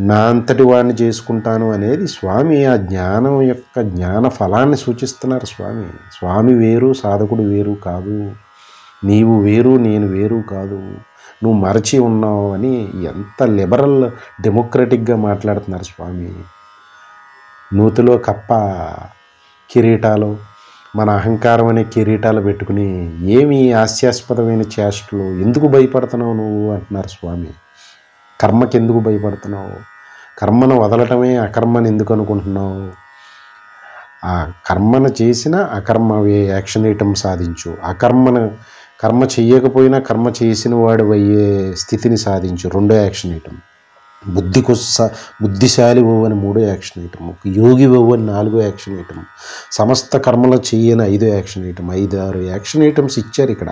నా అంతటి వాడిని చేసుకుంటాను అనేది స్వామి ఆ జ్ఞానం యొక్క జ్ఞాన ఫలాన్ని సూచిస్తున్నారు. స్వామి వేరు, సాధకుడు వేరు కాదు, నీవు వేరు నేను వేరు కాదు, నువ్వు మరచి ఉన్నావు అని ఎంత లిబరల్ డెమోక్రటిక్గా మాట్లాడుతున్నారు స్వామి. నూతిలో కప్ప కిరీటాలు, మన అహంకారం అనే కిరీటాలు పెట్టుకుని ఏమి హాస్యాస్పదమైన చేష్టలు, ఎందుకు భయపడుతున్నావు నువ్వు అంటున్నారు స్వామి. కర్మకి ఎందుకు భయపడుతున్నావు? కర్మను వదలటమే అకర్మని ఎందుకు అనుకుంటున్నావు? ఆ కర్మను చేసిన అకర్మవే యాక్షన్ ఐటమ్ సాధించు. కర్మ చెయ్యకపోయినా కర్మ చేసిన వాడు అయ్యే స్థితిని సాధించు. 2వ యాక్షన్ ఐటమ్. బుద్ధిశాలి అని 3వ యాక్షన్ ఐటమ్. యోగి అని 4వ యాక్షన్ ఐటమ్. సమస్త కర్మలు చెయ్యని 5వ యాక్షన్ ఐటమ్. 5-6 యాక్షన్ ఐటమ్స్ ఇచ్చారు ఇక్కడ.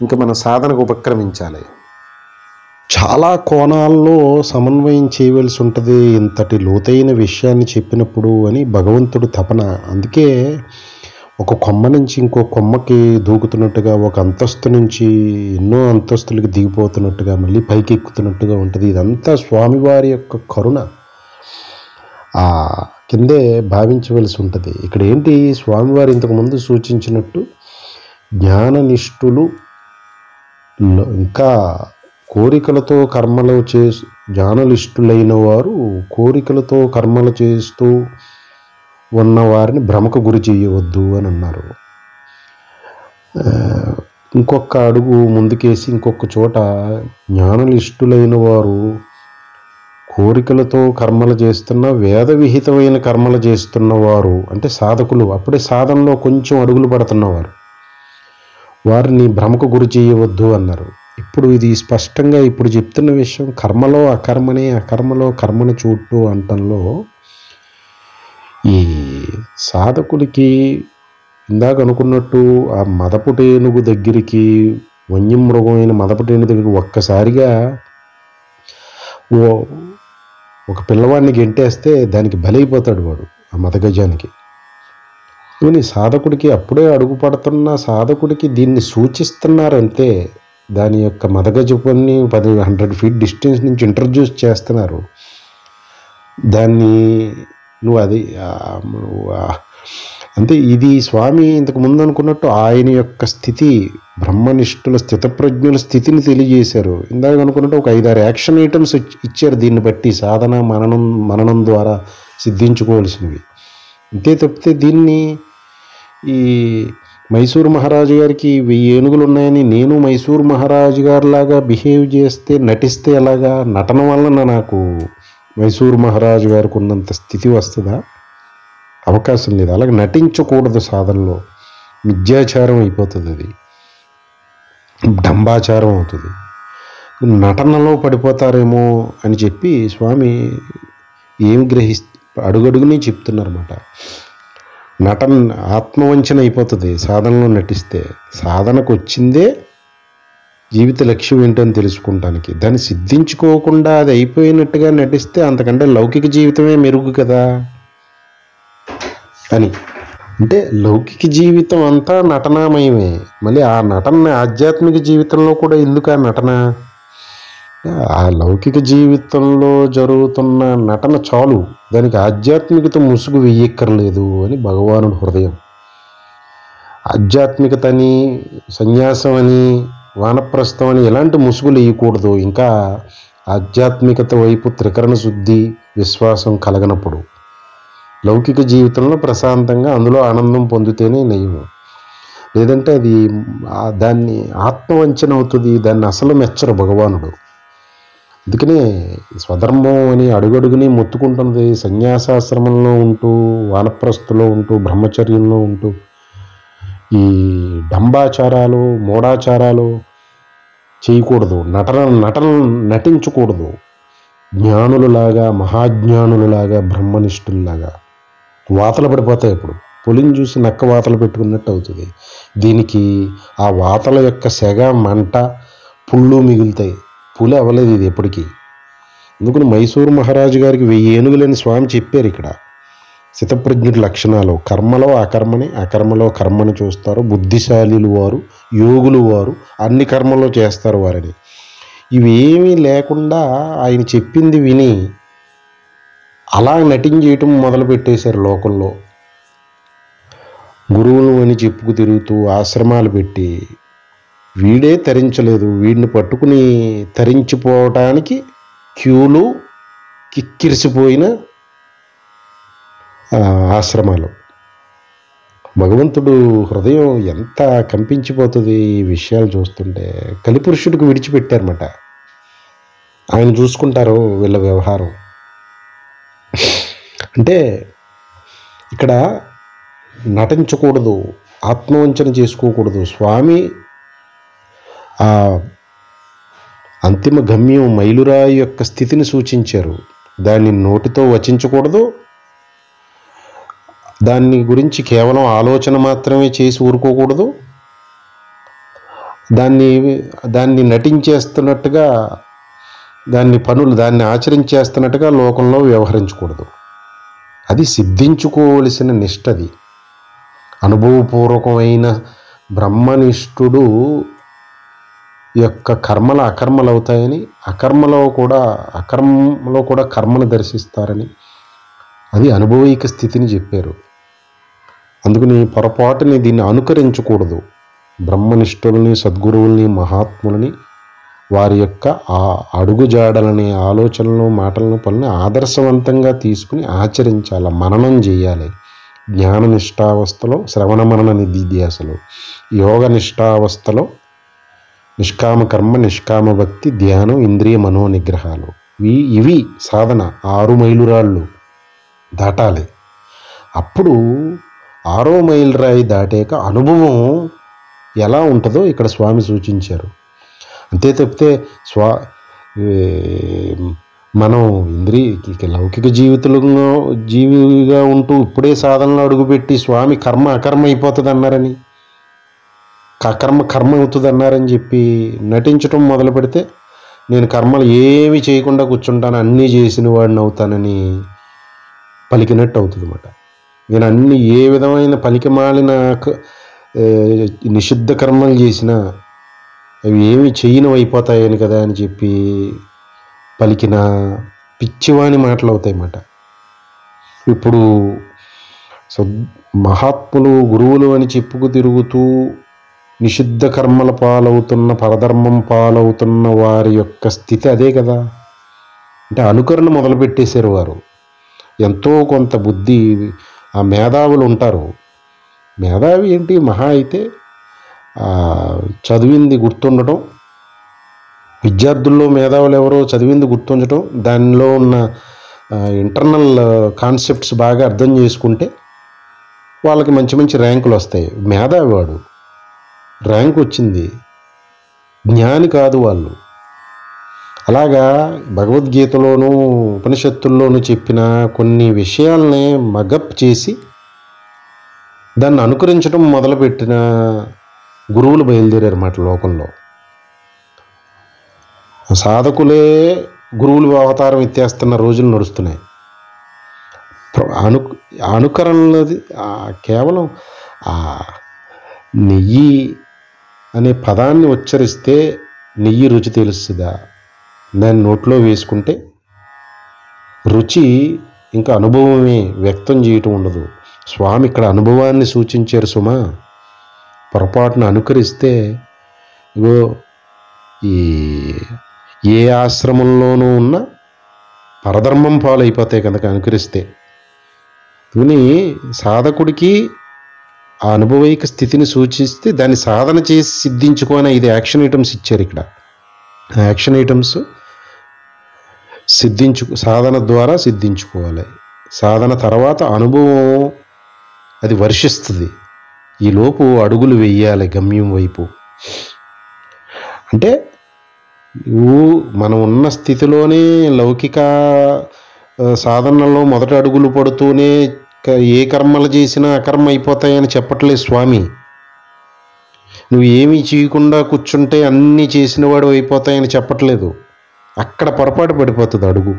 ఇంకా మన సాధనకు ఉపక్రమించాలి. చాలా కోణాల్లో సమన్వయం చేయవలసి ఉంటుంది ఇంతటి లోతైన విషయాన్ని చెప్పినప్పుడు అని భగవంతుడు తపన. అందుకే ఒక కొమ్మ నుంచి ఇంకో కొమ్మకి దూకుతున్నట్టుగా, ఒక అంతస్తు నుంచి ఎన్నో అంతస్తులకి దిగిపోతున్నట్టుగా, మళ్ళీ పైకి ఎక్కుతున్నట్టుగా ఉంటుంది. ఇదంతా స్వామివారి యొక్క కరుణ కిందే భావించవలసి ఉంటుంది. ఇక్కడ ఏంటి, స్వామివారు ఇంతకుముందు సూచించినట్టు జ్ఞాననిష్ఠులు ఇంకా కోరికలతో కర్మలు జ్ఞాననిష్ఠులైన వారు కోరికలతో కర్మలు చేస్తూ ఉన్నవారిని భ్రమకు గురి చేయవద్దు అని అన్నారు. ఇంకొక అడుగు ముందుకేసి ఇంకొక చోట జ్ఞాననిష్ఠులైన వారు కోరికలతో కర్మలు చేస్తున్న వేద విహితమైన కర్మలు చేస్తున్నవారు అంటే సాధకులు, అప్పుడే సాధనలో కొంచెం అడుగులు పడుతున్నవారు, వారిని భ్రమకు గురి చేయవద్దు అన్నారు. ఇప్పుడు ఇది స్పష్టంగా ఇప్పుడు చెప్తున్న విషయం కర్మలో అకర్మనే, అకర్మలో కర్మను చూట్టు అంటంలో ఈ సాధకుడికి ఇందాక అనుకున్నట్టు ఆ మదపుటేనుగు దగ్గరికి, వన్యమృగమైన మదపుటేనుగు దగ్గరికి ఒక్కసారిగా ఒక పిల్లవాడిని గెంటేస్తే దానికి బలైపోతాడు వాడు, ఆ మదగజానికి. కానీ సాధకుడికి అప్పుడే అడుగు పడుతున్న సాధకుడికి దీన్ని సూచిస్తున్నారంతే. దాని యొక్క మదగజపుని 100 ఫీట్ డిస్టెన్స్ నుంచి ఇంట్రడ్యూస్ చేస్తున్నారు. దాన్ని నువ్వు అది అంటే ఇది స్వామి ఇంతకు ముందు అనుకున్నట్టు ఆయన యొక్క స్థితి, బ్రహ్మనిష్ఠుల స్థితప్రజ్ఞుల స్థితిని తెలియజేశారు. ఇందాక అనుకున్నట్టు ఒక 5-6 యాక్షన్ ఐటమ్స్ ఇచ్చారు దీన్ని బట్టి, సాధన మననం ద్వారా సిద్ధించుకోవాల్సినవి. అంతే తప్పితే దీన్ని ఈ మైసూరు మహారాజు గారికి 1000 ఏనుగులు ఉన్నాయని నేను మైసూరు మహారాజు గారిలాగా బిహేవ్ చేస్తే, నటిస్తే ఎలాగా? నటన వలన నాకు మైసూరు మహారాజు గారికి ఉన్నంత స్థితి వస్తుందా? అవకాశం లేదు. అలాగే నటించకూడదు సాధనలో. మిథ్యాచారం అయిపోతుంది, అది డంబాచారం అవుతుంది. నటనలో పడిపోతారేమో అని చెప్పి స్వామి ఏమి అడుగడుగుని చెప్తున్నారన్నమాట. ఆత్మవంచన అయిపోతుంది సాధనలో నటిస్తే. సాధనకు వచ్చిందే జీవిత లక్ష్యం ఏంటని తెలుసుకుంటానికి. దాన్ని సిద్ధించుకోకుండా అది అయిపోయినట్టుగా నటిస్తే అంతకంటే లౌకిక జీవితమే మెరుగు కదా అని. అంటే లౌకిక జీవితం అంతా నటనామయమే. మళ్ళీ ఆ నటన ఆధ్యాత్మిక జీవితంలో కూడా ఎందుకు ఆ నటన? ఆ లౌకిక జీవితంలో జరుగుతున్న నటన చాలు, దానికి ఆధ్యాత్మికత ముసుగు వెయ్యక్కర్లేదు అని భగవానుడి హృదయం. ఆధ్యాత్మికతని, సన్యాసం అని, వానప్రస్థం అని ఎలాంటి ముసుగులు వేయకూడదు. ఇంకా ఆధ్యాత్మికత వైపు త్రికరణ శుద్ధి, విశ్వాసం కలగనప్పుడు లౌకిక జీవితంలో ప్రశాంతంగా అందులో ఆనందం పొందితేనే నయం. లేదంటే అది దాన్ని ఆత్మవంచన అవుతుంది, దాన్ని అసలు మెచ్చరు భగవానుడు. అందుకనే స్వధర్మం అని అడుగడుగుని మొత్తుకుంటున్నది. సన్యాసాశ్రమంలో ఉంటూ, వానప్రస్థలో ఉంటూ, బ్రహ్మచర్యంలో ఉంటూ ఈ డంబాచారాలు, మూఢాచారాలు చేయకూడదు. నటించకూడదు. జ్ఞానులలాగా, మహాజ్ఞానులలాగా, బ్రహ్మనిష్ఠుల్లాగా వాతలు పడిపోతాయి. ఇప్పుడు పులిని చూసి నక్క వాతలు పెట్టుకున్నట్టు అవుతుంది. దీనికి ఆ వాతల యొక్క సెగ, మంట, పుళ్ళు మిగులుతాయి. పులి అవ్వలేదు ఇది ఎప్పటికీ. అందుకని మైసూరు మహారాజు గారికి 1000 ఏనుగులని స్వామి చెప్పారు. ఇక్కడ స్థితప్రజ్ఞుడి లక్షణాలు: కర్మలో అకర్మని, అకర్మలో కర్మని చూస్తారు. బుద్ధిశాలిలు వారు, యోగులు వారు అన్ని కర్మలో చేస్తారు వారని. ఇవేమీ లేకుండా ఆయన చెప్పింది విని అలా నటించేయటం మొదలుపెట్టేశారు లోకంలో. గురువులు అని చెప్పుకు తిరుగుతూ ఆశ్రమాలు పెట్టి, వీడే తరించలేదు, వీడిని పట్టుకుని తరించిపోవటానికి క్యూలు, కిక్కిరిసిపోయిన ఆశ్రమాలు. భగవంతుడు హృదయం ఎంత కంపించిపోతుంది ఈ విషయాలు చూస్తుంటే. కలిపురుషుడికి విడిచిపెట్టారన్నమాట. ఆయన చూసుకుంటారు వీళ్ళ వ్యవహారం. అంటే ఇక్కడ నటించకూడదు, ఆత్మవంచన చేసుకోకూడదు. స్వామి ఆ అంతిమ గమ్యం మైలురాయి యొక్క స్థితిని సూచించారు. దాన్ని నోటితో వచించకూడదు, దాన్ని గురించి కేవలం ఆలోచన మాత్రమే చేసి ఊరుకోకూడదు, దాన్ని నటించేస్తున్నట్టుగా, దాన్ని ఆచరించేస్తున్నట్టుగా లోకంలో వ్యవహరించకూడదు. అది సిద్ధించుకోవలసిన నిష్టది. అనుభవపూర్వకమైన బ్రహ్మనిష్ఠుడు యొక్క కర్మలు అకర్మలు అవుతాయని, అకర్మలో కూడా కర్మను దర్శిస్తారని, అది అనుభవైక స్థితిని చెప్పారు. అందుకని పొరపాటుని దీన్ని అనుకరించకూడదు. బ్రహ్మనిష్ఠుల్ని, సద్గురువుల్ని, మహాత్ములని, వారి యొక్క ఆ అడుగుజాడలని, ఆలోచనలు, మాటలను, పనులను ఆదర్శవంతంగా తీసుకుని ఆచరించాలి, మననం చేయాలి. జ్ఞాన నిష్ఠావస్థలో శ్రవణ మనన నిధిధ్యాసలు, యోగ నిష్ఠావస్థలో నిష్కామ కర్మ, నిష్కామ భక్తి, ధ్యానం, ఇంద్రియ మనోనిగ్రహాలు. ఇవి సాధన. 6 మైలురాళ్ళు దాటాలి. అప్పుడు 6వ మైలురాయి దాటాక అనుభవం ఎలా ఉంటుందో ఇక్కడ స్వామి సూచించారు. అంతే తప్పితే మనం లౌకిక జీవిగా ఉంటూ ఇప్పుడే సాధనలో అడుగుపెట్టి స్వామి కర్మ అకర్మ అయిపోతుంది అన్నారని, కర్మ అవుతుంది అన్నారని చెప్పి నటించడం మొదలు పెడితే, నేను కర్మలు ఏమి చేయకుండా కూర్చుంటాను, అన్నీ చేసిన వాడిని అవుతానని పలికినట్టు అవుతుంది అన్నమాట. నేను అన్ని ఏ విధమైన పలికిమాలిన నిషిద్ధ కర్మలు చేసినా అవి ఏమి చేయనివి అయిపోతాయని కదా అని చెప్పి పలికిన పిచ్చివాని మాటలు అవుతాయి అన్నమాట. ఇప్పుడు మహాత్ములు, గురువులు అని చెప్పుకు తిరుగుతూ నిషిద్ధ కర్మల పాలవుతున్న, పరధర్మం పాలవుతున్న వారి యొక్క స్థితి అదే కదా. అంటే అనుకరణ మొదలుపెట్టేశారు వారు. ఎంతో కొంత బుద్ధి, ఆ మేధావులు ఉంటారు. మేధావి ఏంటి, మహా అయితే చదివింది గుర్తుండటం, విద్యార్థుల్లో మేధావులు ఎవరో చదివింది గుర్తుండటం, దానిలో ఉన్న ఇంటర్నల్ కాన్సెప్ట్స్ బాగా అర్థం చేసుకుంటే వాళ్ళకి మంచి మంచి ర్యాంకులు వస్తాయి. మేధావి వాడు, ర్యాంక్ వచ్చింది, జ్ఞాని కాదు వాళ్ళు. అలాగా భగవద్గీతలోనూ ఉపనిషత్తుల్లోనూ చెప్పిన కొన్ని విషయాలనే మగప్ చేసి దాన్ని అనుకరించడం మొదలుపెట్టిన గురువులు బయలుదేరారు మాట లోకంలో. సాధకులే గురువులు అవతారం ఎత్తేస్తున్న రోజులు నడుస్తున్నాయి. అనుకరణలది కేవలం ఆ నెయ్యి అనే పదాన్ని ఉచ్చరిస్తే నెయ్యి రుచి తెలుస్తుందా? దాన్ని నోట్లో వేసుకుంటే రుచి ఇంకా అనుభవమే, వ్యక్తం చేయటం ఉండదు. స్వామి ఇక్కడ అనుభవాన్ని సూచించారు సుమా. పొరపాటును అనుకరిస్తే ఇగో ఈ ఏ ఆశ్రమంలోనూ ఉన్న పరధర్మం పాలైపోతాయి కనుక అనుకరిస్తే. కానీ సాధకుడికి ఆ అనుభవైక స్థితిని సూచిస్తే దాన్ని సాధన చేసి సిద్ధించుకొని 5 యాక్షన్ ఐటమ్స్ ఇచ్చారు ఇక్కడ. ఆ యాక్షన్ ఐటమ్స్ సాధన ద్వారా సిద్ధించుకోవాలి. సాధన తర్వాత అనుభవం అది వర్షిస్తుంది. ఈలోపు అడుగులు వెయ్యాలి గమ్యం వైపు. అంటే మనం ఉన్న స్థితిలోనే లౌకిక సాధనలో మొదటి అడుగులు పడుతూనే ఏ కర్మలు చేసినా అకర్మ అయిపోతాయని చెప్పట్లేదు స్వామి. నువ్వు ఏమీ చేయకుండా కూర్చుంటే అన్నీ చేసిన వాడు అయిపోతాయని చెప్పట్లేదు. అక్కడ పొరపాటు పడిపోతుంది అడుగు.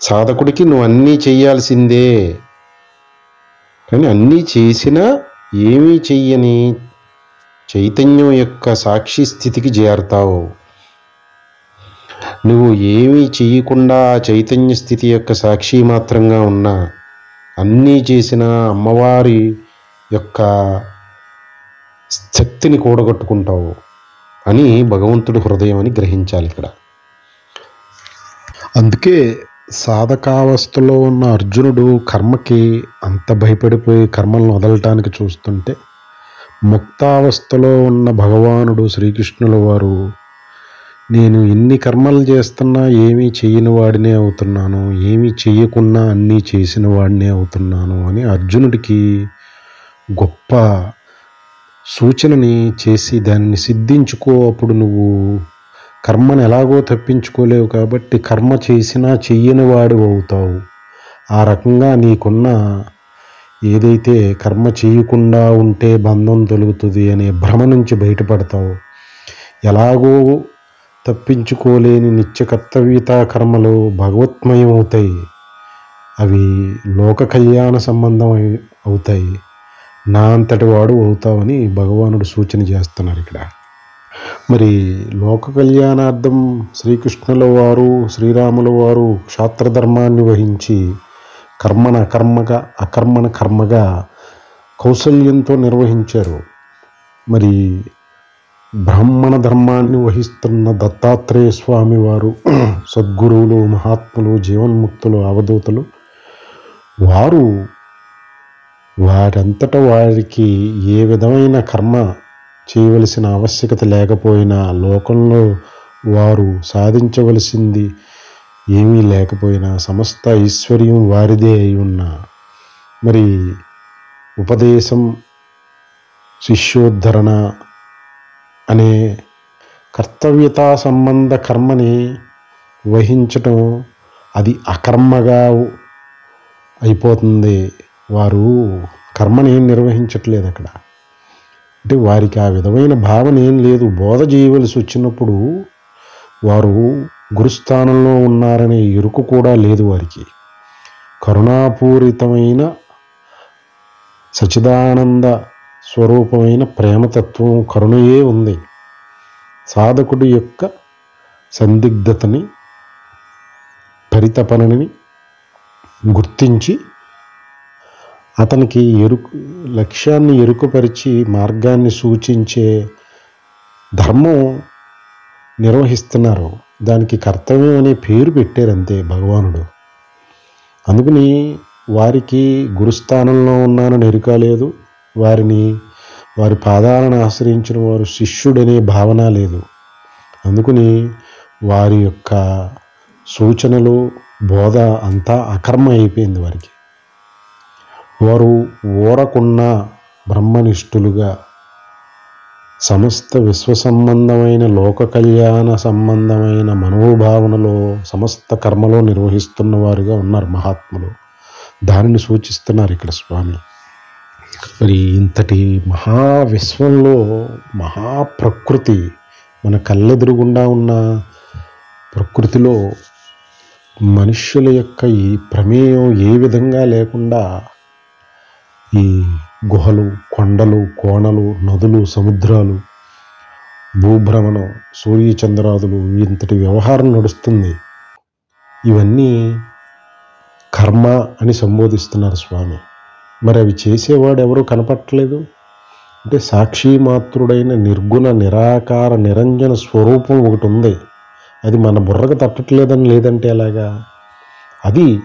సాధకుడికి నువ్వు అన్నీ చేయాల్సిందే, కానీ అన్నీ చేసినా ఏమీ చెయ్యని చైతన్యం యొక్క సాక్షి స్థితికి చేరుతావు. నువ్వు ఏమీ చెయ్యకుండా చైతన్య స్థితి యొక్క సాక్షి మాత్రంగా ఉన్నా అన్నీ చేసిన అమ్మవారి యొక్క శక్తిని కూడగట్టుకుంటావు అని భగవంతుడి హృదయం అని గ్రహించాలి ఇక్కడ. అందుకే సాధకావస్థలో ఉన్న అర్జునుడు కర్మకి అంత భయపడిపోయి కర్మలను వదలటానికి చూస్తుంటే, ముక్తావస్థలో ఉన్న భగవానుడు శ్రీకృష్ణుల వారు నేను ఎన్ని కర్మలు చేస్తున్నా ఏమీ చెయ్యని వాడినే అవుతున్నాను, ఏమీ చెయ్యకున్నా అన్నీ చేసిన వాడినే అవుతున్నాను అని అర్జునుడికి గొప్ప సూచనని చేసి దానిని సిద్ధించుకో. అప్పుడు నువ్వు కర్మను ఎలాగో తప్పించుకోలేవు కాబట్టి కర్మ చేసినా చెయ్యని వాడు అవుతావు. ఆ రకంగా నీకున్న ఏదైతే కర్మ చేయకుండా ఉంటే బంధం తొలుగుతుంది అనే భ్రమ నుంచి బయటపడతావు. ఎలాగో తప్పించుకోలేని నిత్య కర్తవ్యతా కర్మలు భగవత్మయం అవుతాయి. అవి లోక కళ్యాణ సంబంధం అవుతాయి. నా అంతటి వాడు అవుతావని భగవానుడు సూచన చేస్తున్నారు ఇక్కడ. మరి లోక కళ్యాణార్థం శ్రీకృష్ణుల వారు శ్రీరాముల వారు క్షాత్రధర్మాన్ని వహించి అకర్మణ కర్మగా కౌశల్యంతో నిర్వహించారు. మరి బ్రాహ్మణ ధర్మాన్ని వహిస్తున్న దత్తాత్రేయ స్వామి వారు, సద్గురువులు, మహాత్ములు, జీవన్ముక్తులు, అవధూతలు వారు వారంతటా వారికి ఏ విధమైన కర్మ చేయవలసిన ఆవశ్యకత లేకపోయినా, లోకంలో వారు సాధించవలసింది ఏమీ లేకపోయినా, సమస్త ఐశ్వర్యం వారిదే అయి ఉన్నా, మరి ఉపదేశం, శిష్యోద్ధరణ అనే కర్తవ్యతా సంబంధ కర్మని వహించటం అది అకర్మగా అయిపోతుంది. వారు కర్మని ఏం నిర్వహించట్లేదు అక్కడ. అంటే వారికి ఆ విధమైన భావన ఏం లేదు. బోధ చేయవలసి వచ్చినప్పుడు వారు గురుస్థానంలో ఉన్నారనే ఎరుకు కూడా లేదు వారికి. కరుణాపూరితమైన సచిదానంద స్వరూపమైన ప్రేమతత్వం, కరుణయే ఉంది. సాధకుడి యొక్క సందిగ్ధతని, పరితపనని గుర్తించి అతనికి లక్ష్యాన్ని ఎరుకుపరిచి మార్గాన్ని సూచించే ధర్మం నిర్వహిస్తున్నారు. దానికి కర్తవ్యం అనే పేరు పెట్టారంతే భగవానుడు. అందుకని వారికి గురుస్థానంలో ఉన్నానని ఎరుక లేదు. వారి పాదాలను ఆశ్రయించిన వారు శిష్యుడనే భావన లేదు. అందుకని వారి యొక్క సూచనలు, బోధ అంతా అకర్మ అయిపోయింది వారికి. వారు ఊరకున్న బ్రహ్మనిష్ఠులుగా సమస్త విశ్వ సంబంధమైన లోక కళ్యాణ సంబంధమైన మనోభావనలో సమస్త కర్మలో నిర్వహిస్తున్న వారుగా ఉన్నారు మహాత్ములు. దానిని సూచిస్తున్నారు ఇక్కడ స్వామి. మరి ఇంతటి మహావిశ్వంలో మహాప్రకృతి, మన కళ్ళెదురుగుండా ఉన్న ప్రకృతిలో మనుష్యుల యొక్క ఈ ప్రమేయం ఏ విధంగా లేకుండా ఈ గుహలు, కొండలు, కోణలు, నదులు, సముద్రాలు, భూభ్రమణం, సూర్యచంద్రాదులు, ఇంతటి వ్యవహారం నడుస్తుంది. ఇవన్నీ కర్మ అని సంబోధిస్తున్నారు స్వామి. మరి అవి చేసేవాడు ఎవరు కనపట్టలేదు అంటే సాక్షి మాత్రుడైన నిర్గుణ నిరాకార నిరంజన స్వరూపం ఒకటి ఉంది. అది మన బుర్రకు తట్టట్లేదని లేదంటే ఎలాగా? అది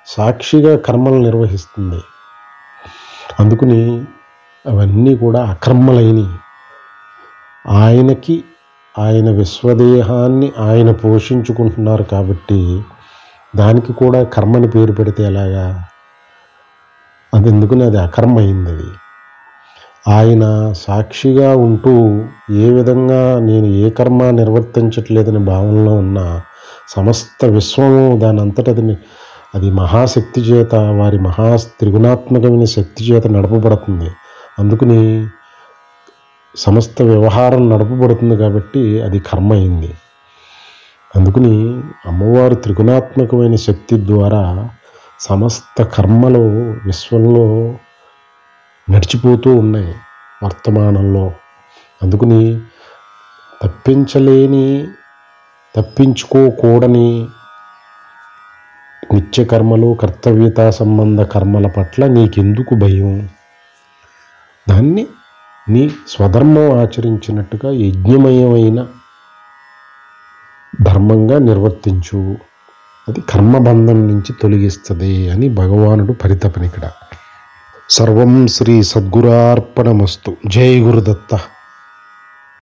సాక్షిగా కర్మలు నిర్వహిస్తుంది. అందుకని అవన్నీ కూడా అకర్మలైనవి. ఆయనకి ఆయన విశ్వదేహాన్ని ఆయన పోషించుకుంటున్నారు కాబట్టి దానికి కూడా కర్మని పేరు పెడితే ఎలాగా? అది ఎందుకని అది అకర్మ అయింది. అది ఆయన సాక్షిగా ఉంటూ ఏ విధంగా నేను ఏ కర్మ నిర్వర్తించట్లేదని భావనలో ఉన్న సమస్త విశ్వము దాని అంతటది అది మహాశక్తి చేత, వారి త్రిగుణాత్మకమైన శక్తి చేత నడపబడుతుంది. అందుకని సమస్త వ్యవహారం నడపబడుతుంది కాబట్టి అది కర్మ అయింది. అందుకని అమ్మవారు త్రిగుణాత్మకమైన శక్తి ద్వారా సమస్త కర్మలు విశ్వంలో నడిచిపోతూ ఉన్నాయి వర్తమానంలో. అందుకని తప్పించుకోకూడని నిత్య కర్మలు, కర్తవ్యతా సంబంధ కర్మల పట్ల నీకెందుకు భయం? దాన్ని నీ స్వధర్మం ఆచరించినట్టుగా యజ్ఞమయమైన ధర్మంగా నిర్వర్తించు. అది కర్మబంధం నుంచి తొలగిస్తుంది అని భగవానుడు పరితపనిక్కడ. సర్వం శ్రీ సద్గురార్పణమస్తు. జై గురుదత్త.